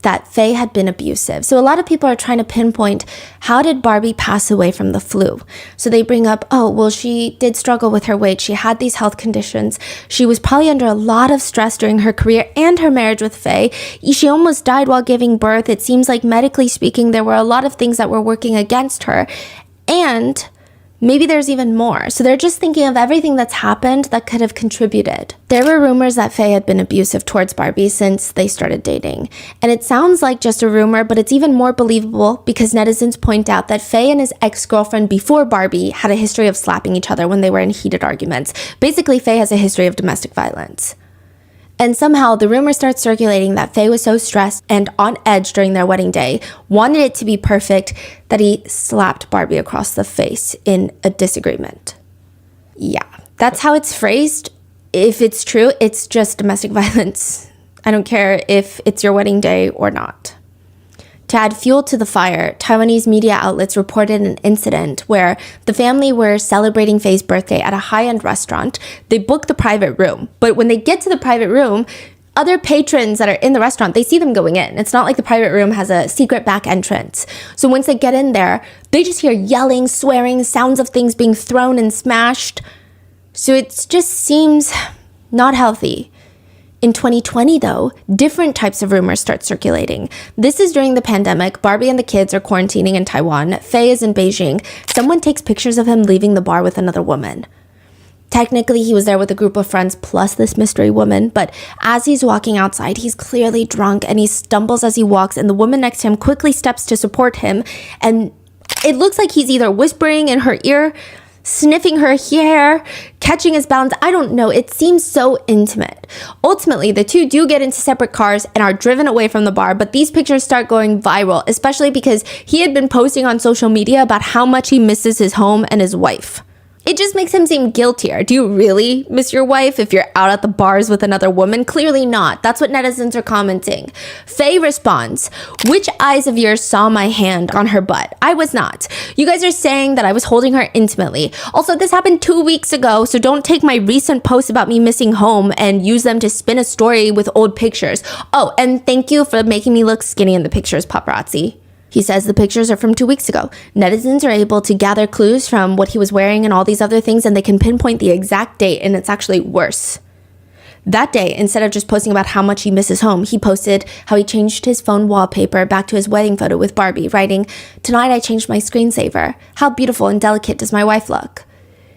that Faye had been abusive. So a lot of people are trying to pinpoint, how did Barbie pass away from the flu? So they bring up, oh, well, she did struggle with her weight. She had these health conditions. She was probably under a lot of stress during her career and her marriage with Faye. She almost died while giving birth. It seems like medically speaking, there were a lot of things that were working against her. And maybe there's even more. So they're just thinking of everything that's happened that could have contributed. There were rumors that Faye had been abusive towards Barbie since they started dating. And it sounds like just a rumor, but it's even more believable because netizens point out that Faye and his ex-girlfriend before Barbie had a history of slapping each other when they were in heated arguments. Basically, Faye has a history of domestic violence. And somehow the rumor starts circulating that Faye was so stressed and on edge during their wedding day, wanted it to be perfect, that he slapped Barbie across the face in a disagreement. Yeah, that's how it's phrased. If it's true, it's just domestic violence. I don't care if it's your wedding day or not. To add fuel to the fire, Taiwanese media outlets reported an incident where the family were celebrating Faye's birthday at a high-end restaurant. They booked the private room, but when they get to the private room, other patrons that are in the restaurant, they see them going in. It's not like the private room has a secret back entrance. So once they get in there, they just hear yelling, swearing, sounds of things being thrown and smashed. So it just seems not healthy. In 2020, though, different types of rumors start circulating. This is during the pandemic. Barbie and the kids are quarantining in Taiwan. Faye is in Beijing. Someone takes pictures of him leaving the bar with another woman. Technically, he was there with a group of friends plus this mystery woman, but as he's walking outside, he's clearly drunk and he stumbles as he walks, and the woman next to him quickly steps to support him, and it looks like he's either whispering in her ear, sniffing her hair, catching his balance. I don't know. It seems so intimate. Ultimately, the two do get into separate cars and are driven away from the bar, but these pictures start going viral, especially because he had been posting on social media about how much he misses his home and his wife. It just makes him seem guiltier. Do you really miss your wife if you're out at the bars with another woman? Clearly not. That's what netizens are commenting. Faye responds, which eyes of yours saw my hand on her butt? I was not. You guys are saying that I was holding her intimately. Also, this happened 2 weeks ago, so don't take my recent posts about me missing home and use them to spin a story with old pictures. Oh, and thank you for making me look skinny in the pictures, paparazzi. He says the pictures are from 2 weeks ago. Netizens are able to gather clues from what he was wearing and all these other things, and they can pinpoint the exact date, and it's actually worse. That day, instead of just posting about how much he misses home, he posted how he changed his phone wallpaper back to his wedding photo with Barbie, writing, "Tonight I changed my screensaver. How beautiful and delicate does my wife look?"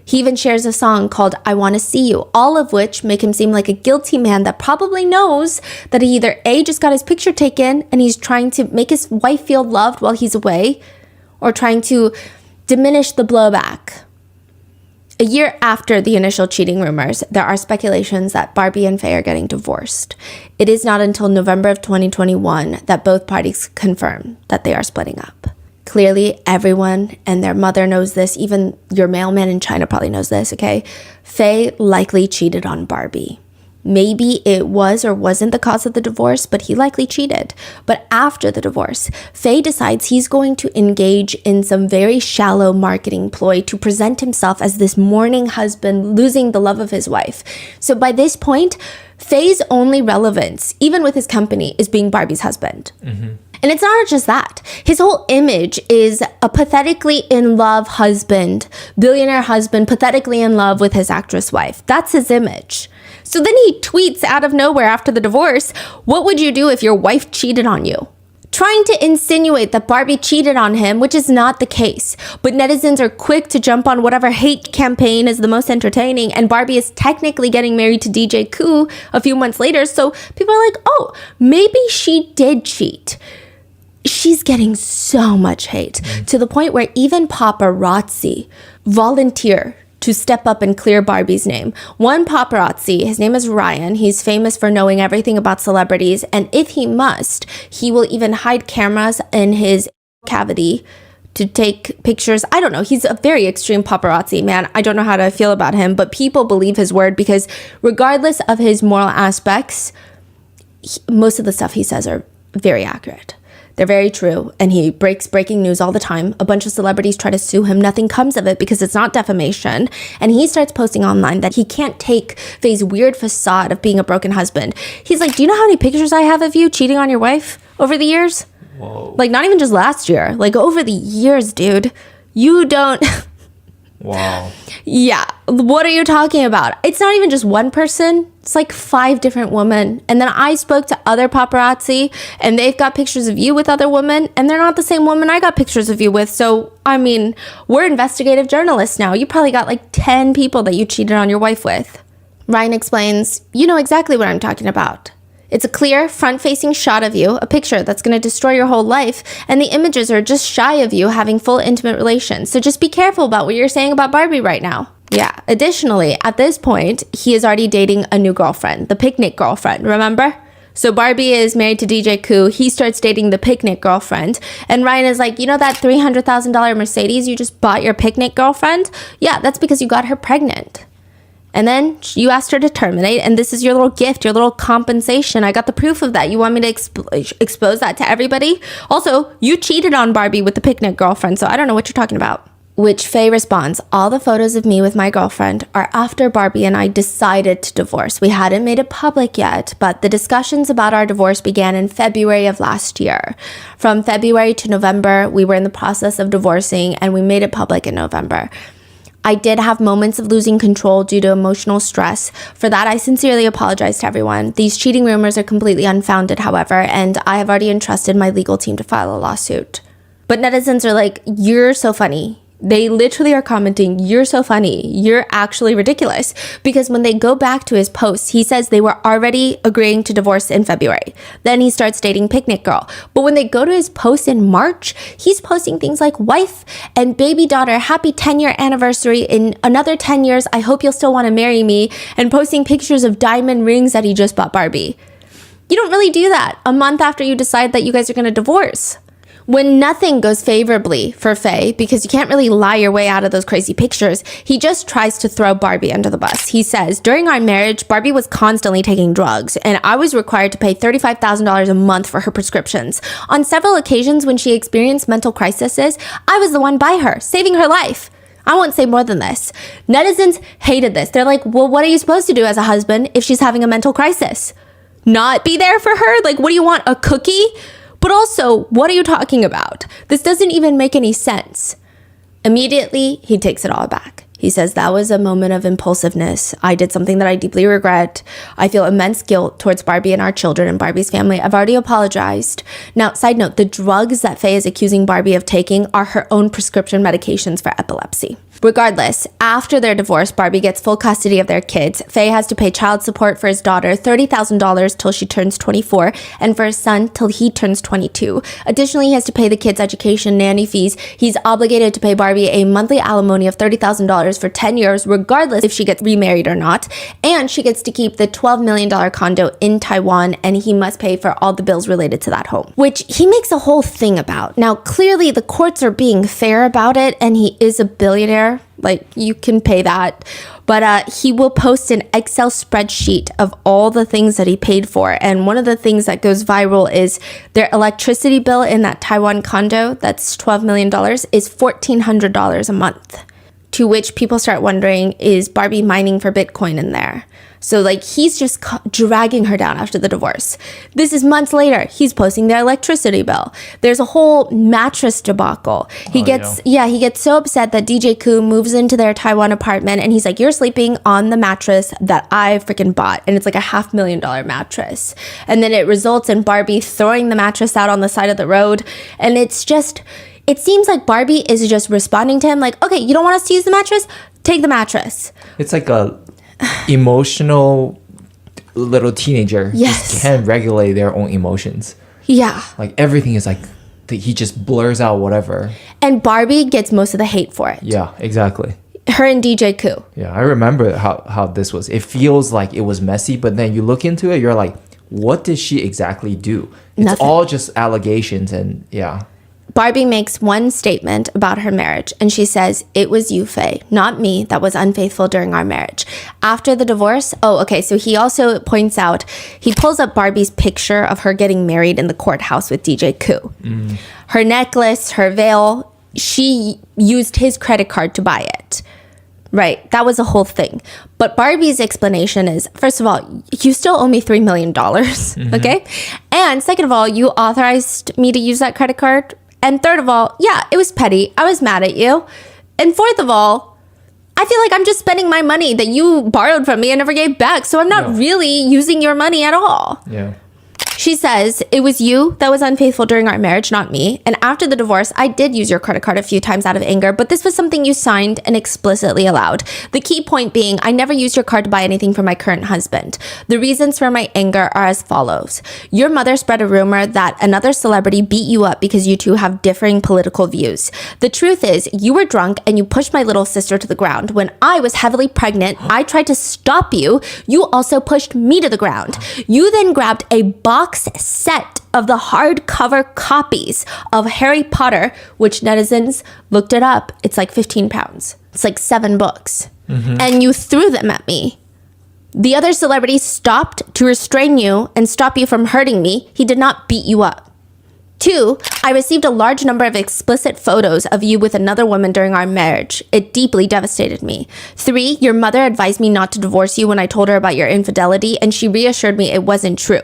He even shares a song called I Want to See You, all of which make him seem like a guilty man that probably knows that he either A, just got his picture taken and he's trying to make his wife feel loved while he's away, or trying to diminish the blowback. A year after the initial cheating rumors, there are speculations that Barbie and Faye are getting divorced. It is not until November of 2021 that both parties confirm that they are splitting up. Clearly, everyone and their mother knows this. Even your mailman in China probably knows this, okay? Faye likely cheated on Barbie. Maybe it was or wasn't the cause of the divorce, but he likely cheated. But after the divorce, Faye decides he's going to engage in some very shallow marketing ploy to present himself as this mourning husband losing the love of his wife. So by this point, Faye's only relevance, even with his company, is being Barbie's husband. And it's not just that. His whole image is a pathetically in love husband, billionaire husband, pathetically in love with his actress wife. That's his image. So then he tweets out of nowhere after the divorce, "What would you do if your wife cheated on you?" Trying to insinuate that Barbie cheated on him, which is not the case. But netizens are quick to jump on whatever hate campaign is the most entertaining, and Barbie is technically getting married to DJ Koo a few months later, so people are like, oh, maybe she did cheat. She's getting so much hate to the point where even paparazzi volunteer to step up and clear Barbie's name. One paparazzi, his name is Ryan. He's famous for knowing everything about celebrities. And if he must, he will even hide cameras in his cavity to take pictures. I don't know. He's a very extreme paparazzi, man. I don't know how to feel about him, but people believe his word because regardless of his moral aspects, most of the stuff he says are very accurate. They're very true, and he breaks breaking news all the time. A bunch of celebrities try to sue him. Nothing comes of it because it's not defamation. And he starts posting online that he can't take Faye's weird facade of being a broken husband. He's like, do you know how many pictures I have of you cheating on your wife over the years? Whoa. Like, not even just last year. Like, over the years, dude. You don't... Wow. Yeah. What are you talking about? It's not even just one person. It's like 5 different women. And then I spoke to other paparazzi and they've got pictures of you with other women and they're not the same woman I got pictures of you with. So, I mean, we're investigative journalists now. You probably got like 10 people that you cheated on your wife with. Ryan explains, you know exactly what I'm talking about. It's a clear, front-facing shot of you, a picture that's going to destroy your whole life, and the images are just shy of you having full intimate relations. So just be careful about what you're saying about Barbie right now. Yeah. Additionally, at this point, he is already dating a new girlfriend, the picnic girlfriend, remember? So Barbie is married to DJ Koo. He starts dating the picnic girlfriend. And Ryan is like, you know that $300,000 Mercedes you just bought your picnic girlfriend? Yeah, that's because you got her pregnant. And then you asked her to terminate, and this is your little gift, your little compensation. I got the proof of that. You want me to expose that to everybody? Also, you cheated on Barbie with the picnic girlfriend, so I don't know what you're talking about. Which Faye responds, all the photos of me with my girlfriend are after Barbie and I decided to divorce. We hadn't made it public yet, but the discussions about our divorce began in February of last year. From February to November, we were in the process of divorcing, and we made it public in November. I did have moments of losing control due to emotional stress. For that, I sincerely apologize to everyone. These cheating rumors are completely unfounded, however, and I have already entrusted my legal team to file a lawsuit. But netizens are like, you're so funny. They literally are commenting, you're so funny. You're actually ridiculous. Because when they go back to his posts, he says they were already agreeing to divorce in February. Then he starts dating Picnic Girl. But when they go to his post in March, he's posting things like wife and baby daughter, happy 10-year anniversary. In another 10 years, I hope you'll still want to marry me. And posting pictures of diamond rings that he just bought Barbie. You don't really do that a month after you decide that you guys are going to divorce. When nothing goes favorably for Faye, because you can't really lie your way out of those crazy pictures, he just tries to throw Barbie under the bus. He says, during our marriage, Barbie was constantly taking drugs, and I was required to pay $35,000 a month for her prescriptions. On several occasions when she experienced mental crises, I was the one by her, saving her life. I won't say more than this. Netizens hated this. They're like, well, what are you supposed to do as a husband if she's having a mental crisis? Not be there for her? Like, what do you want, a cookie? But also, what are you talking about? This doesn't even make any sense. Immediately, he takes it all back. He says, that was a moment of impulsiveness. I did something that I deeply regret. I feel immense guilt towards Barbie and our children and Barbie's family. I've already apologized. Now, side note, the drugs that Faye is accusing Barbie of taking are her own prescription medications for epilepsy. Regardless, after their divorce, Barbie gets full custody of their kids. Faye has to pay child support for his daughter, $30,000 till she turns 24, and for his son till he turns 22. Additionally, he has to pay the kids' education, nanny fees. He's obligated to pay Barbie a monthly alimony of $30,000 for 10 years, regardless if she gets remarried or not. And she gets to keep the $12 million condo in Taiwan, and he must pay for all the bills related to that home, which he makes a whole thing about. Now, clearly, the courts are being fair about it, and he is a billionaire. Like, you can pay that. But he will post an Excel spreadsheet of all the things that he paid for. And one of the things that goes viral is their electricity bill in that Taiwan condo, that's $12 million, is $1,400 a month. To which people start wondering, is Barbie mining for Bitcoin in there? So, like, he's just dragging her down after the divorce. This is months later. He's posting their electricity bill. There's a whole mattress debacle. He gets so upset that DJ Koo moves into their Taiwan apartment, and he's like, you're sleeping on the mattress that I freaking bought. And it's like a $500,000 mattress. And then it results in Barbie throwing the mattress out on the side of the road. And it's just, it seems like Barbie is just responding to him like, okay, you don't want us to use the mattress? Take the mattress. It's like a emotional little teenager. Yes. Just can't regulate their own emotions. Yeah. Like, everything is like, he just blurs out whatever. And Barbie gets most of the hate for it. Yeah, exactly. Her and DJ Koo. Yeah, I remember how this was. It feels like it was messy, but then you look into it, you're like, what did she exactly do? It's Nothing. all just allegations, and yeah. Barbie makes one statement about her marriage, and she says, it was you, Faye, not me, that was unfaithful during our marriage. After the divorce, so he also points out, he pulls up Barbie's picture of her getting married in the courthouse with DJ Koo. Her necklace, her veil, she used his credit card to buy it. Right, that was a whole thing. But Barbie's explanation is, first of all, you still owe me $3 million, okay? And second of all, you authorized me to use that credit card. And third of all, yeah, it was petty. I was mad at you. And fourth of all, I feel like I'm just spending my money that you borrowed from me and never gave back. So I'm not really using your money at all. Yeah. She says, it was you that was unfaithful during our marriage, not me. And after the divorce, I did use your credit card a few times out of anger, but this was something you signed and explicitly allowed. The key point being, I never used your card to buy anything for my current husband. The reasons for my anger are as follows. Your mother spread a rumor that another celebrity beat you up because you two have differing political views. The truth is, you were drunk and you pushed my little sister to the ground. When I was heavily pregnant, I tried to stop you. You also pushed me to the ground. You then grabbed a box set of the hardcover copies of Harry Potter, which netizens looked it up. It's like 15 pounds. It's like 7 books. And you threw them at me. The other celebrity stopped to restrain you and stop you from hurting me. He did not beat you up. 2, I received a large number of explicit photos of you with another woman during our marriage. It deeply devastated me. 3, your mother advised me not to divorce you when I told her about your infidelity, and she reassured me it wasn't true.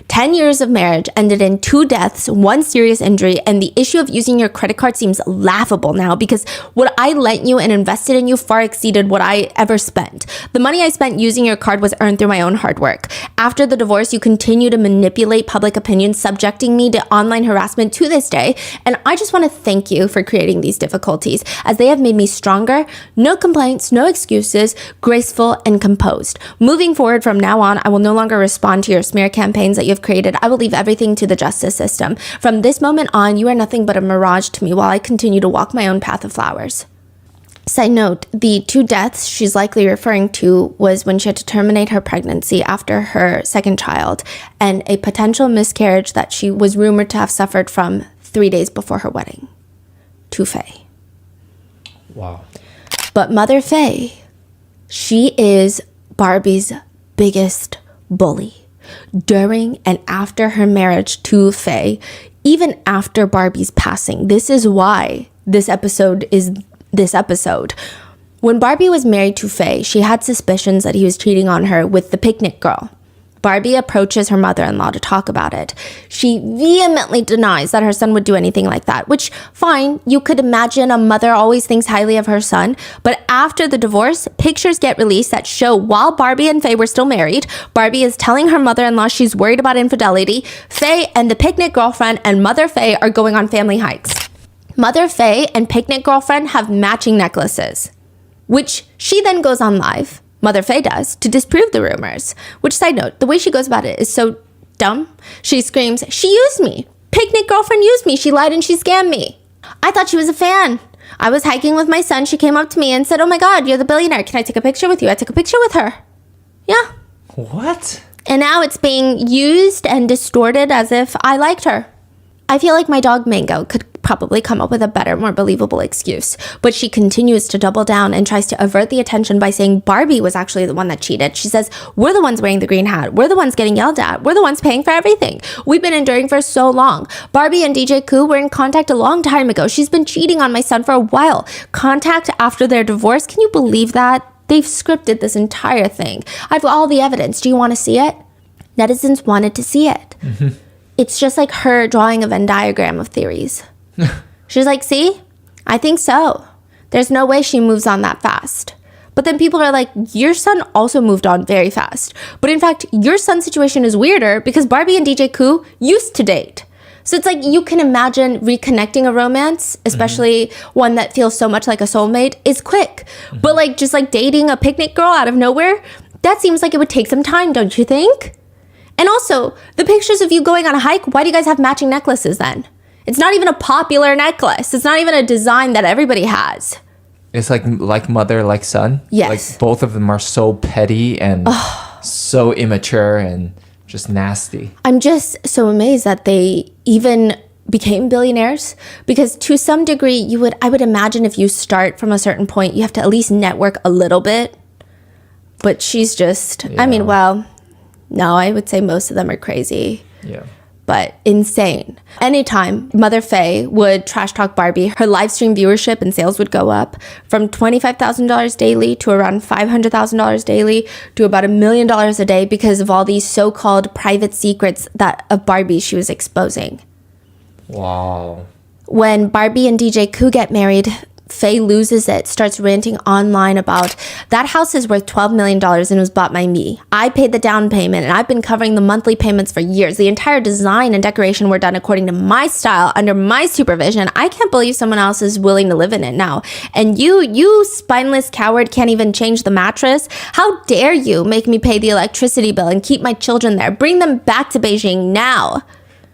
10 years of marriage ended in 2 deaths, 1 serious injury, and the issue of using your credit card seems laughable now because what I lent you and invested in you far exceeded what I ever spent. The money I spent using your card was earned through my own hard work. After the divorce, you continue to manipulate public opinion, subjecting me to online harassment to this day, and I just want to thank you for creating these difficulties, as they have made me stronger, no complaints, no excuses, graceful, and composed. Moving forward from now on, I will no longer respond to your smear campaigns that you have created. I will leave everything to the justice system. From this moment on, you are nothing but a mirage to me while I continue to walk my own path of flowers. Side note, the 2 deaths she's likely referring to was when she had to terminate her pregnancy after her second child, and a potential miscarriage that she was rumored to have suffered from 3 days before her wedding to Faye. Wow. But Mother Faye, she is Barbie's biggest bully. During and after her marriage to Faye, even after Barbie's passing, this is why this episode is this episode. When Barbie was married to Faye, she had suspicions that he was cheating on her with the picnic girl. Barbie approaches her mother-in-law to talk about it. She vehemently denies that her son would do anything like that, which, fine, you could imagine a mother always thinks highly of her son. But after the divorce, pictures get released that show while Barbie and Faye were still married, Barbie is telling her mother-in-law she's worried about infidelity. Faye and the picnic girlfriend and Mother Faye are going on family hikes. Mother Faye and picnic girlfriend have matching necklaces, which she then goes on live. Mother Faye does, to disprove the rumors. Which, side note, the way she goes about it is so dumb. She screams, "She used me. Picnic girlfriend used me. She lied and she scammed me." I thought she was a fan. I was hiking with my son. She came up to me and said, "Oh my God, you're the billionaire. Can I take a picture with you?" I took a picture with her. Yeah. What? And now it's being used and distorted as if I liked her. I feel like my dog Mango could probably come up with a better, more believable excuse. But she continues to double down and tries to avert the attention by saying Barbie was actually the one that cheated. She says, "We're the ones wearing the green hat. We're the ones getting yelled at. We're the ones paying for everything. We've been enduring for so long. Barbie and DJ Koo were in contact a long time ago. She's been cheating on my son for a while." Contact after their divorce? Can you believe that? They've scripted this entire thing. I've all the evidence. Do you want to see it? Netizens wanted to see it. Mm-hmm. It's just like her drawing a Venn diagram of theories. She's like, "See? I think so. There's no way she moves on that fast." But then people are like, "Your son also moved on very fast." But in fact, your son's situation is weirder because Barbie and DJ Koo used to date. So it's like you can imagine reconnecting a romance, especially one that feels so much like a soulmate, is quick. But like just like dating a picnic girl out of nowhere, that seems like it would take some time, don't you think? And also, the pictures of you going on a hike, why do you guys have matching necklaces then? It's not even a popular necklace. It's not even a design that everybody has. It's like mother, like son. Yes. Like both of them are so petty and so immature and just nasty. I'm just so amazed that they even became billionaires, because to some degree I would imagine if you start from a certain point, you have to at least network a little bit. But she's just, Yeah. I mean, well, no, I would say most of them are crazy. Yeah. But insane. Anytime Mother Faye would trash talk Barbie, her live stream viewership and sales would go up from $25,000 daily to around $500,000 daily to about $1 million a day because of all these so-called private secrets of Barbie she was exposing. Wow. When Barbie and DJ Koo get married, Faye loses it, starts ranting online about that house is worth $12 million and was bought by me. I paid the down payment and I've been covering the monthly payments for years. The entire design and decoration were done according to my style, under my supervision. I can't believe someone else is willing to live in it now. And you spineless coward can't even change the mattress. How dare you make me pay the electricity bill and keep my children there? Bring them back to Beijing now.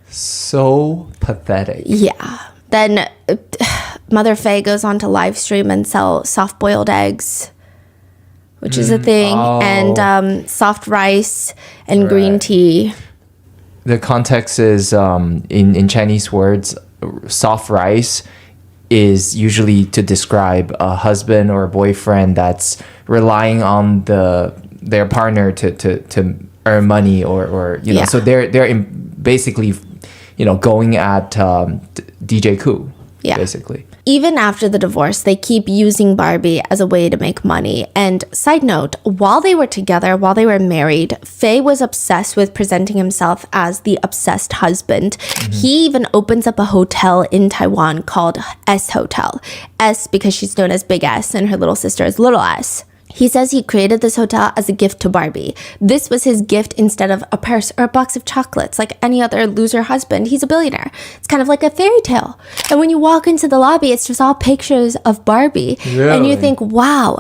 So pathetic. Yeah. Then Mother Faye goes on to live stream and sell soft-boiled eggs, which is a thing, and soft rice and green tea. The context is in Chinese words, soft rice is usually to describe a husband or a boyfriend that's relying on their partner to earn money or you know. Yeah. So they're basically going at DJ Koo. Yeah. Basically. Even after the divorce, they keep using Barbie as a way to make money. And side note, while they were together, while they were married, Faye was obsessed with presenting himself as the obsessed husband. Mm-hmm. He even opens up a hotel in Taiwan called S Hotel. S because she's known as Big S and her little sister is Little S. He says he created this hotel as a gift to Barbie. This was his gift instead of a purse or a box of chocolates like any other loser husband. He's a billionaire. It's kind of like a fairy tale. And when you walk into the lobby, it's just all pictures of Barbie. Really? And you think, wow.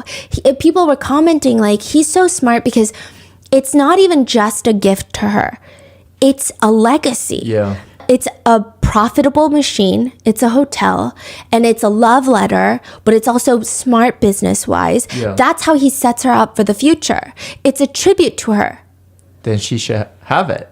People were commenting like, he's so smart because it's not even just a gift to her. It's a legacy. Yeah. It's a profitable machine, it's a hotel, and it's a love letter, but it's also smart business-wise. Yeah. That's how he sets her up for the future. It's a tribute to her. Then she should have it.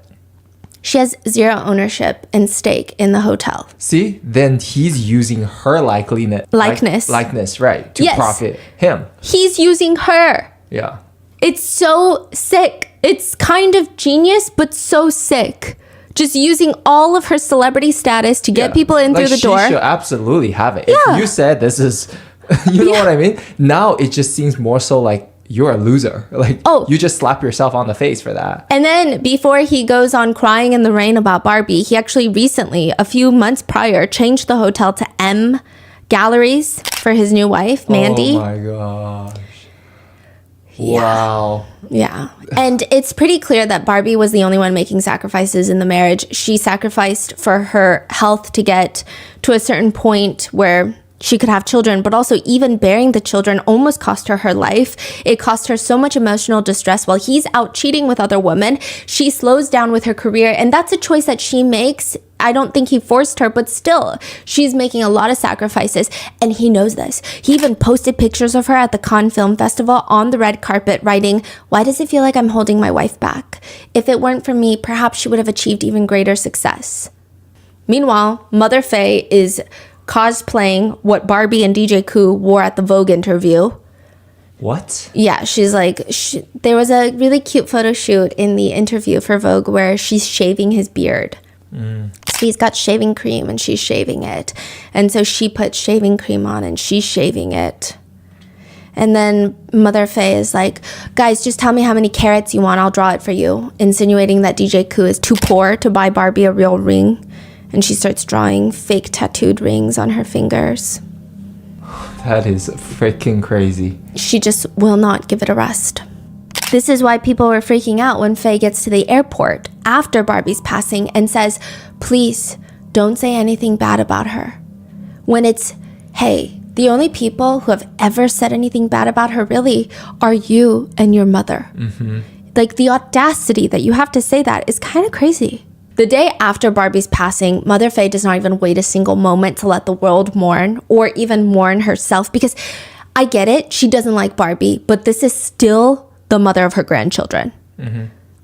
She has zero ownership and stake in the hotel. See, then he's using her likeness, right, to Yes. profit him. He's using her. Yeah. It's so sick. It's kind of genius, but so sick. Just using all of her celebrity status to get people in through the door. She should absolutely have it. Yeah. If you said this is, you know what I mean? Now it just seems more so like you're a loser. Like, you just slap yourself on the face for that. And then before he goes on crying in the rain about Barbie, he actually recently, a few months prior, changed the hotel to M Galleries for his new wife, Mandy. Oh my gosh. Wow. Yeah. And it's pretty clear that Barbie was the only one making sacrifices in the marriage. She sacrificed for her health to get to a certain point where she could have children, but also even bearing the children almost cost her her life. It cost her so much emotional distress while he's out cheating with other women. She slows down with her career, and that's a choice that she makes. I don't think he forced her, but still, she's making a lot of sacrifices, and he knows this. He even posted pictures of her at the Cannes Film Festival on the red carpet, writing, "Why does it feel like I'm holding my wife back? If it weren't for me, perhaps she would have achieved even greater success." Meanwhile, Mother Faye is cosplaying what Barbie and DJ Koo wore at the Vogue interview. What? Yeah, she's like, there was a really cute photo shoot in the interview for Vogue where she's shaving his beard. So he's got shaving cream and she's shaving it. And so she puts shaving cream on and she's shaving it. And then Mother Faye is like, guys, just tell me how many carats you want. I'll draw it for you. Insinuating that DJ Koo is too poor to buy Barbie a real ring. And she starts drawing fake tattooed rings on her fingers. That is freaking crazy. She just will not give it a rest. This is why people were freaking out when Faye gets to the airport after Barbie's passing and says, please don't say anything bad about her. When it's, hey, the only people who have ever said anything bad about her really are you and your mother. Like the audacity that you have to say that is kind of crazy. The day after Barbie's passing, Mother Faye does not even wait a single moment to let the world mourn or even mourn herself, because I get it, she doesn't like Barbie, but this is still the mother of her grandchildren.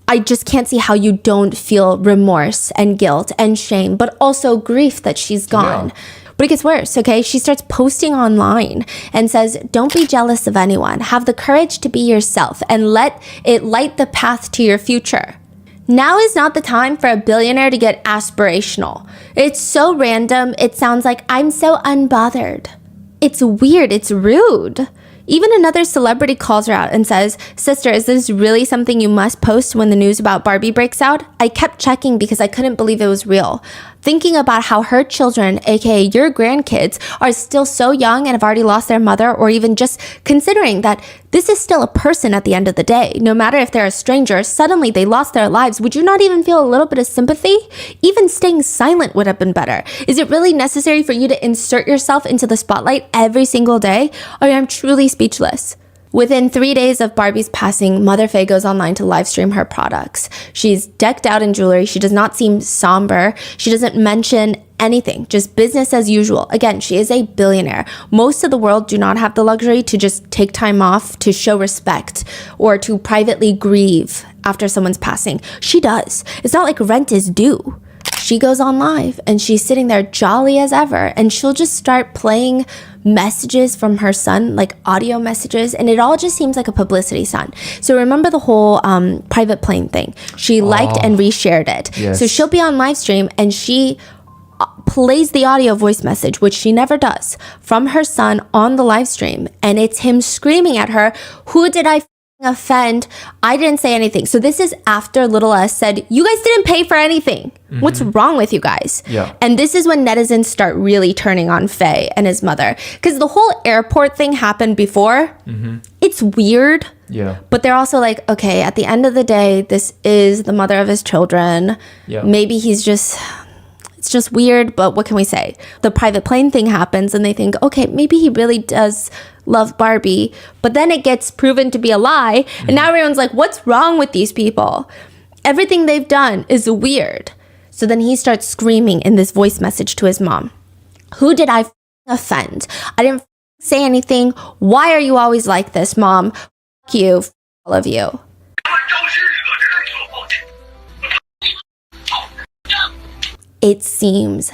I just can't see how you don't feel remorse and guilt and shame, but also grief that she's gone. Yeah. But it gets worse, okay? She starts posting online and says, don't be jealous of anyone. Have the courage to be yourself and let it light the path to your future. Now is not the time for a billionaire to get aspirational. It's so random. It sounds like I'm so unbothered. It's weird. It's rude. Even another celebrity calls her out and says, sister, is this really something you must post when the news about Barbie breaks out? I kept checking because I couldn't believe it was real. Thinking about how her children, aka your grandkids, are still so young and have already lost their mother, or even just considering that this is still a person at the end of the day. No matter if they're a stranger, suddenly they lost their lives. Would you not even feel a little bit of sympathy? Even staying silent would have been better. Is it really necessary for you to insert yourself into the spotlight every single day? I am truly speechless. Within 3 days of Barbie's passing, Mother Faye goes online to live stream her products. She's decked out in jewelry. She does not seem somber. She doesn't mention anything, just business as usual. Again, she is a billionaire. Most of the world do not have the luxury to just take time off to show respect or to privately grieve after someone's passing. She does. It's not like rent is due. She goes on live and she's sitting there jolly as ever, and she'll just start playing messages from her son, like audio messages, and it all just seems like a publicity stunt. So remember the whole private plane thing. She liked and reshared it. Yes. So she'll be on live stream and she plays the audio voice message, which she never does, from her son on the live stream, and it's him screaming at her, who did I offend? I didn't say anything. So this is after Little S said, you guys didn't pay for anything. What's wrong with you guys? Yeah. And this is when netizens start really turning on Faye and his mother, because the whole airport thing happened before. It's weird. Yeah. But they're also like, okay, at the end of the day, this is the mother of his children. Yeah. Maybe it's just weird, but what can we say? The private plane thing happens and they think, okay, maybe he really does love Barbie, but then it gets proven to be a lie. And now everyone's like, what's wrong with these people? Everything they've done is weird. So then he starts screaming in this voice message to his mom. Who did I offend? I didn't say anything. Why are you always like this, Mom? You, all of you. it seems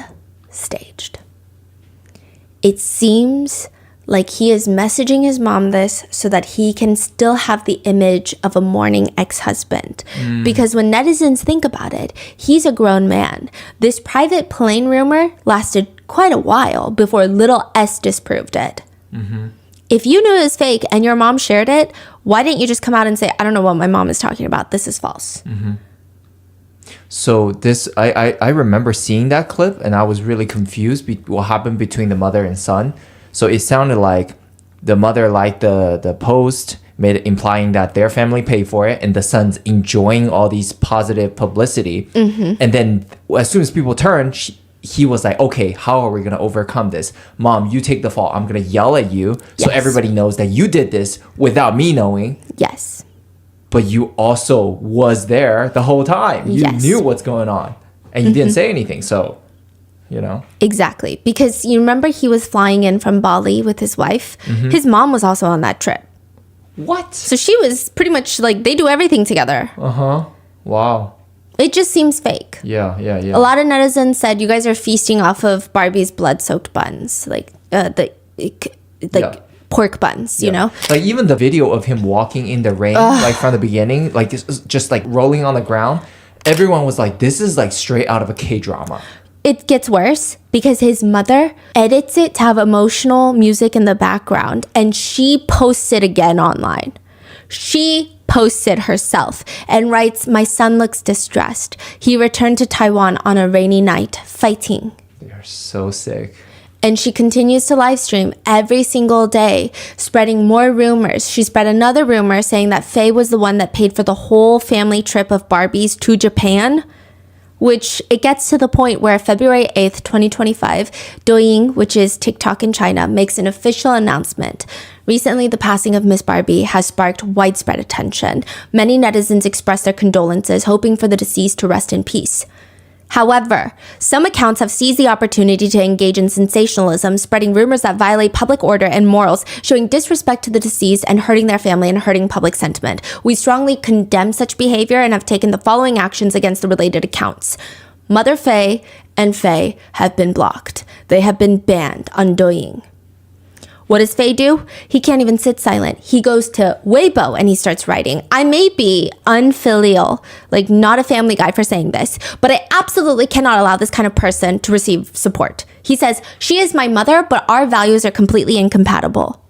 staged. It seems like he is messaging his mom this so that he can still have the image of a mourning ex-husband. Because when netizens think about it, he's a grown man. This private plane rumor lasted quite a while before little S disproved it. If you knew it was fake and your mom shared it, why didn't you just come out and say, I don't know what my mom is talking about. This is false. So this, I remember seeing that clip and I was really confused what happened between the mother and son. So it sounded like the mother liked the post, made it implying that their family paid for it and the son's enjoying all these positive publicity. And then as soon as people turned, he was like, okay, how are we going to overcome this? Mom, you take the fall. I'm going to yell at you so everybody knows that you did this without me knowing. Yes. But you also was there the whole time. You knew what's going on and you didn't say anything. So, you know. Exactly. Because you remember he was flying in from Bali with his wife. His mom was also on that trip. What? So she was pretty much like, they do everything together. Wow. It just seems fake. Yeah. A lot of netizens said you guys are feasting off of Barbie's blood-soaked buns. Like, pork buns, you know? Like even the video of him walking in the rain, like from the beginning, like just like rolling on the ground. Everyone was like, this is like straight out of a K-drama. It gets worse because his mother edits it to have emotional music in the background and she posts it again online. She posts it herself and writes, my son looks distressed. He returned to Taiwan on a rainy night, fighting. They are so sick. And she continues to live stream every single day, spreading more rumors. She spread another rumor saying that Faye was the one that paid for the whole family trip of Barbies to Japan, which it gets to the point where February 8th, 2025, Douyin, which is TikTok in China, makes an official announcement. Recently, the passing of Miss Barbie has sparked widespread attention. Many netizens expressed their condolences, hoping for the deceased to rest in peace. However, some accounts have seized the opportunity to engage in sensationalism, spreading rumors that violate public order and morals, showing disrespect to the deceased and hurting their family and hurting public sentiment. We strongly condemn such behavior and have taken the following actions against the related accounts. Mother Faye and Faye have been blocked. They have been banned on Douyin. What does Faye do? He can't even sit silent. He goes to Weibo and he starts writing. I may be unfilial, like not a family guy for saying this, but I absolutely cannot allow this kind of person to receive support. He says, she is my mother, but our values are completely incompatible.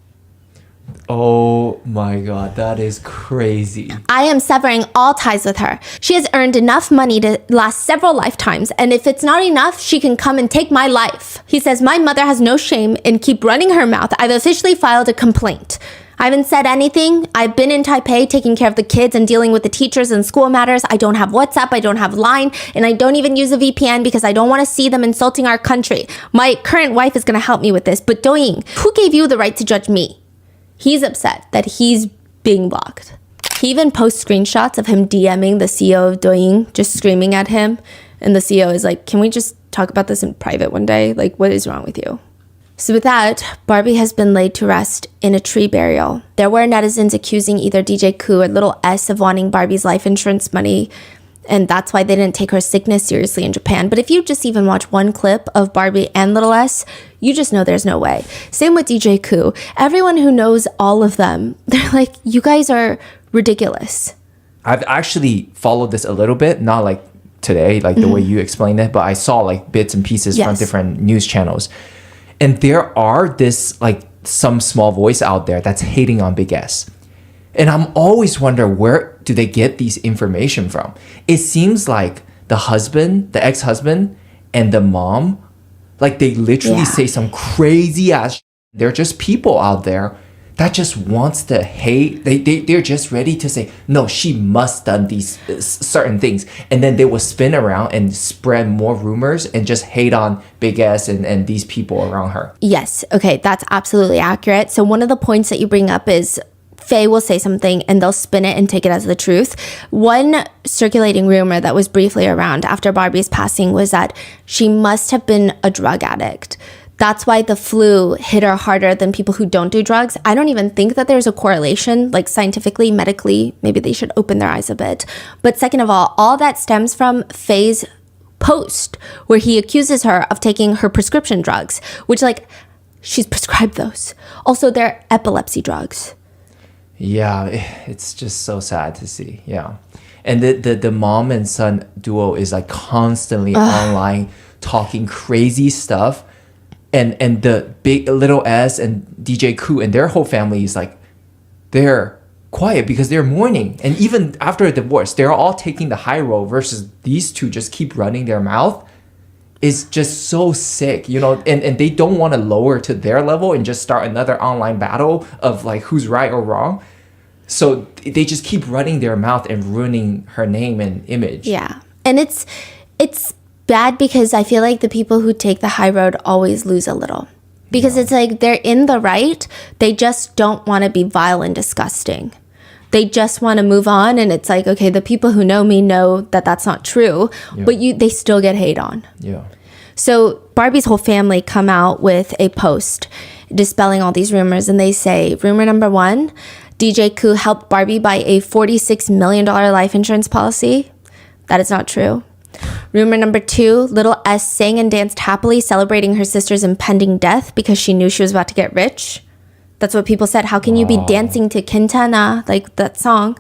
Oh my God, that is crazy. I am severing all ties with her. She has earned enough money to last several lifetimes, and if it's not enough, she can come and take my life. He says, my mother has no shame and keep running her mouth. I've officially filed a complaint. I haven't said anything. I've been in Taipei taking care of the kids and dealing with the teachers and school matters. I don't have WhatsApp, I don't have Line, and I don't even use a VPN because I don't want to see them insulting our country. My current wife is going to help me with this, but Douyin, who gave you the right to judge me? He's upset that he's being blocked. He even posts screenshots of him DMing the CEO of Douyin, just screaming at him. And the CEO is like, can we just talk about this in private one day? Like, what is wrong with you? So with that, Barbie has been laid to rest in a tree burial. There were netizens accusing either DJ Koo or Little S of wanting Barbie's life insurance money, and that's why they didn't take her sickness seriously in Japan. But if you just even watch one clip of Barbie and Little S, you just know there's no way. Same with DJ Koo. Everyone who knows all of them, they're like, you guys are ridiculous. I've actually followed this a little bit, not like today, like the way you explained it, but I saw like bits and pieces from different news channels. And there are this like some small voice out there that's hating on Big S. And I'm always wonder, where do they get these information from? It seems like the husband, the ex-husband, and the mom, like they literally say some crazy ass. They're just people out there that just wants to hate. They're just ready to say, no, she must done these certain things. And then they will spin around and spread more rumors and just hate on Big S and these people around her. Yes. Okay. That's absolutely accurate. So one of the points that you bring up is Faye will say something and they'll spin it and take it as the truth. One circulating rumor that was briefly around after Barbie's passing was that she must have been a drug addict. That's why the flu hit her harder than people who don't do drugs. I don't even think that there's a correlation, like scientifically, medically. Maybe they should open their eyes a bit. But second of all that stems from Faye's post where he accuses her of taking her prescription drugs, which like she's prescribed those. Also, they're epilepsy drugs. Yeah, it's just so sad to see. Yeah. And the mom and son duo is like constantly online talking crazy stuff. And the big little S and DJ Koo and their whole family is like, they're quiet because they're mourning. And even after a divorce, they're all taking the high road versus these two just keep running their mouth. Is just so sick, you know, and they don't want to lower to their level and just start another online battle of like who's right or wrong. So they just keep running their mouth and ruining her name and image. Yeah. And it's bad because I feel like the people who take the high road always lose a little. Because it's like they're in the right. They just don't want to be vile and disgusting. They just want to move on. And it's like, okay, the people who know me know that that's not true. Yeah. But they still get hate on. Yeah. So Barbie's whole family come out with a post dispelling all these rumors. And they say, rumor number 1, DJ Koo helped Barbie buy a $46 million life insurance policy. That is not true. Rumor number 2, little S sang and danced happily celebrating her sister's impending death because she knew she was about to get rich. That's what people said. How can you be dancing to Quintana, like that song?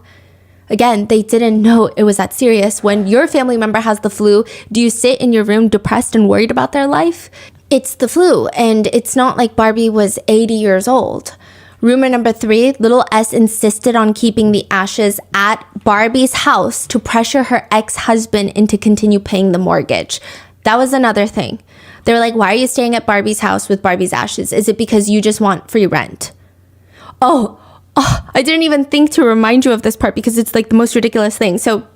Again, they didn't know it was that serious. When your family member has the flu, do you sit in your room depressed and worried about their life? It's the flu, and it's not like Barbie was 80 years old. Rumor number 3, little S insisted on keeping the ashes at Barbie's house to pressure her ex-husband into continue paying the mortgage. That was another thing. They were like, why are you staying at Barbie's house with Barbie's ashes? Is it because you just want free rent? Oh, I didn't even think to remind you of this part because it's like the most ridiculous thing. So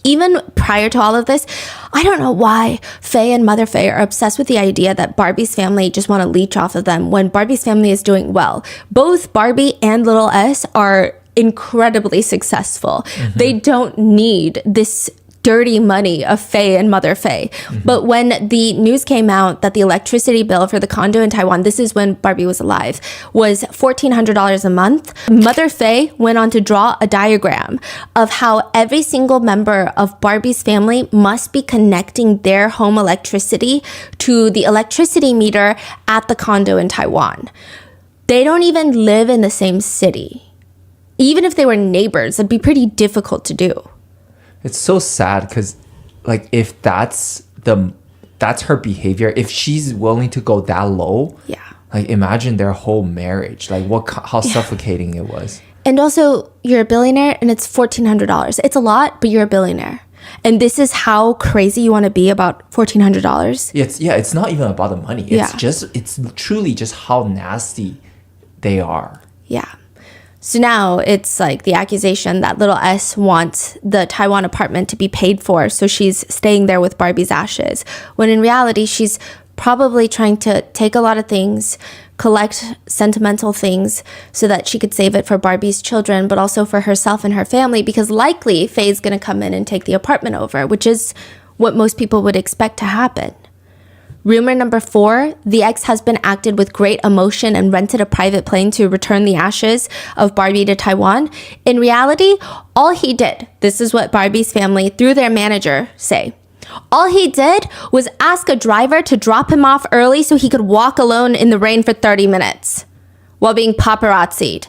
even prior to all of this, I don't know why Faye and Mother Faye are obsessed with the idea that Barbie's family just want to leech off of them when Barbie's family is doing well. Both Barbie and little S are incredibly successful. They don't need this dirty money of Faye and Mother Faye. But when the news came out that the electricity bill for the condo in Taiwan, this is when Barbie was alive, was $1,400 a month, Mother Faye went on to draw a diagram of how every single member of Barbie's family must be connecting their home electricity to the electricity meter at the condo in Taiwan. They don't even live in the same city. Even if they were neighbors, it'd be pretty difficult to do. It's so sad because, like, if that's her behavior, if she's willing to go that low, like, imagine their whole marriage, like how suffocating it was. And also, you're a billionaire, and it's $1,400. It's a lot, but you're a billionaire, and this is how crazy you want to be about $1,400. It's not even about the money. It's truly just how nasty they are. Yeah. So now it's like the accusation that little S wants the Taiwan apartment to be paid for, so she's staying there with Barbie's ashes. When in reality, she's probably trying to take a lot of things, collect sentimental things so that she could save it for Barbie's children, but also for herself and her family, because likely Faye's going to come in and take the apartment over, which is what most people would expect to happen. Rumor number 4, the ex-husband acted with great emotion and rented a private plane to return the ashes of Barbie to Taiwan. In reality, all he did, this is what Barbie's family, through their manager, say. All he did was ask a driver to drop him off early so he could walk alone in the rain for 30 minutes while being paparazzi'd.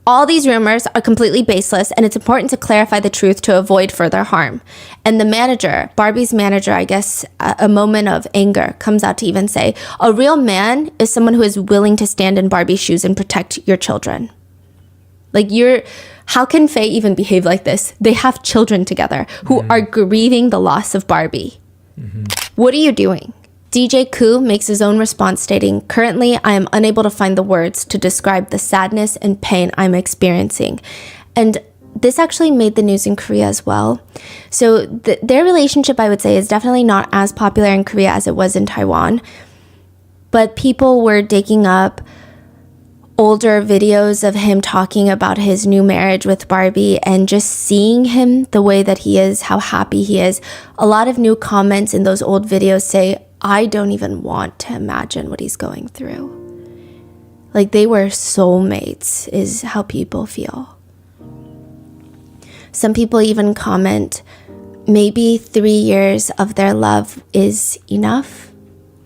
All these rumors are completely baseless, and it's important to clarify the truth to avoid further harm. And the manager, Barbie's manager, I guess, a moment of anger, comes out to even say, a real man is someone who is willing to stand in Barbie's shoes and protect your children. Like, how can Faye even behave like this? They have children together who are grieving the loss of Barbie. What are you doing? DJ Koo makes his own response stating, currently, I am unable to find the words to describe the sadness and pain I'm experiencing. And this actually made the news in Korea as well. So their relationship, I would say, is definitely not as popular in Korea as it was in Taiwan. But people were digging up older videos of him talking about his new marriage with Barbie and just seeing him the way that he is, how happy he is. A lot of new comments in those old videos say, I don't even want to imagine what he's going through. Like, they were soulmates, is how people feel. Some people even comment, maybe 3 years of their love is enough.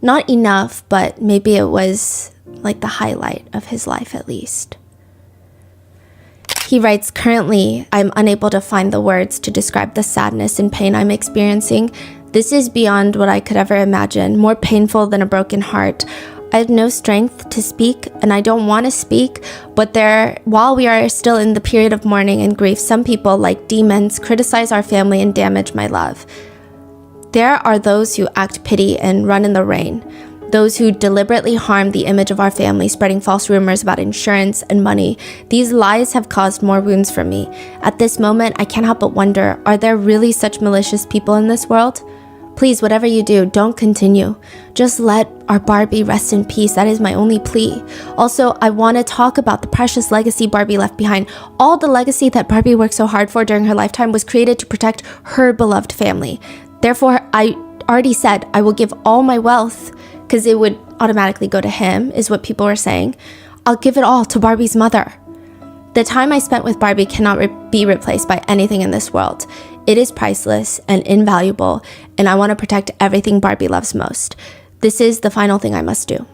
Not enough, but maybe it was like the highlight of his life at least. He writes, "Currently, I'm unable to find the words to describe the sadness and pain I'm experiencing. This is beyond what I could ever imagine, more painful than a broken heart. I have no strength to speak, and I don't want to speak, but while we are still in the period of mourning and grief, some people, like demons, criticize our family and damage my love. There are those who act pity and run in the rain. Those who deliberately harm the image of our family, spreading false rumors about insurance and money. These lies have caused more wounds for me. At this moment, I can't help but wonder, are there really such malicious people in this world? Please, whatever you do, don't continue. Just let our Barbie rest in peace. That is my only plea. Also, I want to talk about the precious legacy Barbie left behind. All the legacy that Barbie worked so hard for during her lifetime was created to protect her beloved family. Therefore, I already said I will give all my wealth, because it would automatically go to him, is what people were saying. I'll give it all to Barbie's mother. The time I spent with Barbie cannot be replaced by anything in this world. It is priceless and invaluable, and I want to protect everything Barbie loves most. This is the final thing I must do.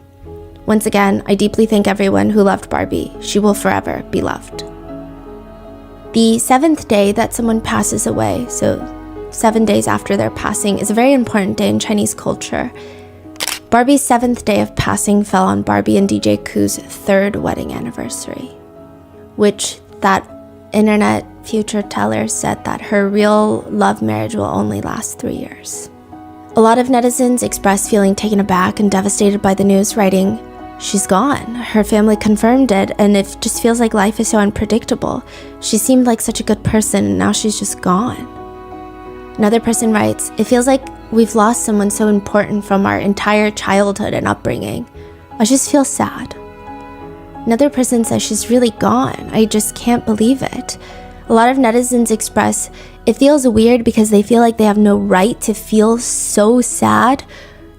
Once again, I deeply thank everyone who loved Barbie. She will forever be loved." The 7th day that someone passes away, so 7 days after their passing, is a very important day in Chinese culture. Barbie's 7th day of passing fell on Barbie and DJ Koo's 3rd wedding anniversary, which that internet future teller said that her real love marriage will only last 3 years. A lot of netizens expressed feeling taken aback and devastated by the news, writing, "She's gone. Her family confirmed it, and it just feels like life is so unpredictable. She seemed like such a good person, and now she's just gone." Another person writes, "It feels like we've lost someone so important from our entire childhood and upbringing. I just feel sad." Another person says, "She's really gone. I just can't believe it." A lot of netizens express, it feels weird because they feel like they have no right to feel so sad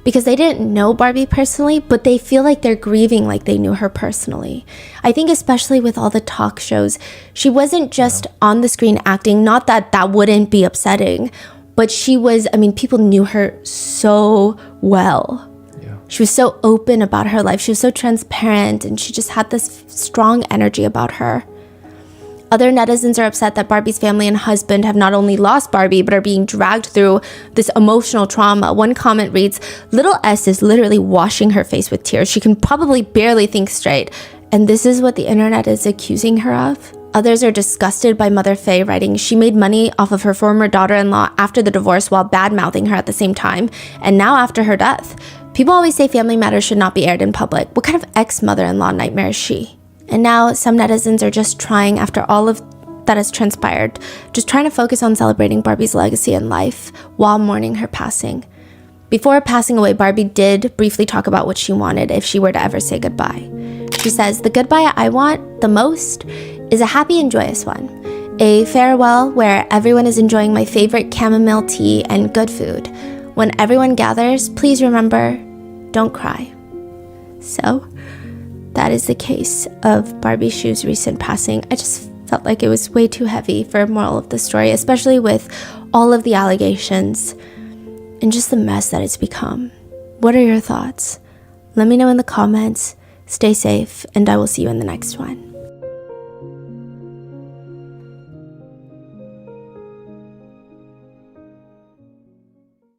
because they didn't know Barbie personally, but they feel like they're grieving like they knew her personally. I think especially with all the talk shows, she wasn't just on the screen acting, not that that wouldn't be upsetting, but she was, people knew her so well. Yeah. She was so open about her life. She was so transparent, and she just had this strong energy about her. Other netizens are upset that Barbie's family and husband have not only lost Barbie, but are being dragged through this emotional trauma. One comment reads, "Little S is literally washing her face with tears. She can probably barely think straight. And this is what the internet is accusing her of?" Others are disgusted by Mother Faye, writing, "She made money off of her former daughter-in-law after the divorce while bad-mouthing her at the same time, and now after her death. People always say family matters should not be aired in public. What kind of ex-mother-in-law nightmare is she?" And now some netizens are just trying, after all of that has transpired, just trying to focus on celebrating Barbie's legacy in life while mourning her passing. Before passing away, Barbie did briefly talk about what she wanted if she were to ever say goodbye. She says, "The goodbye I want the most is a happy and joyous one. A farewell where everyone is enjoying my favorite chamomile tea and good food. When everyone gathers, please remember, don't cry." So, that is the case of Barbie Hsu's recent passing. I just felt like it was way too heavy for a moral of the story, especially with all of the allegations and just the mess that it's become. What are your thoughts? Let me know in the comments. Stay safe, and I will see you in the next one.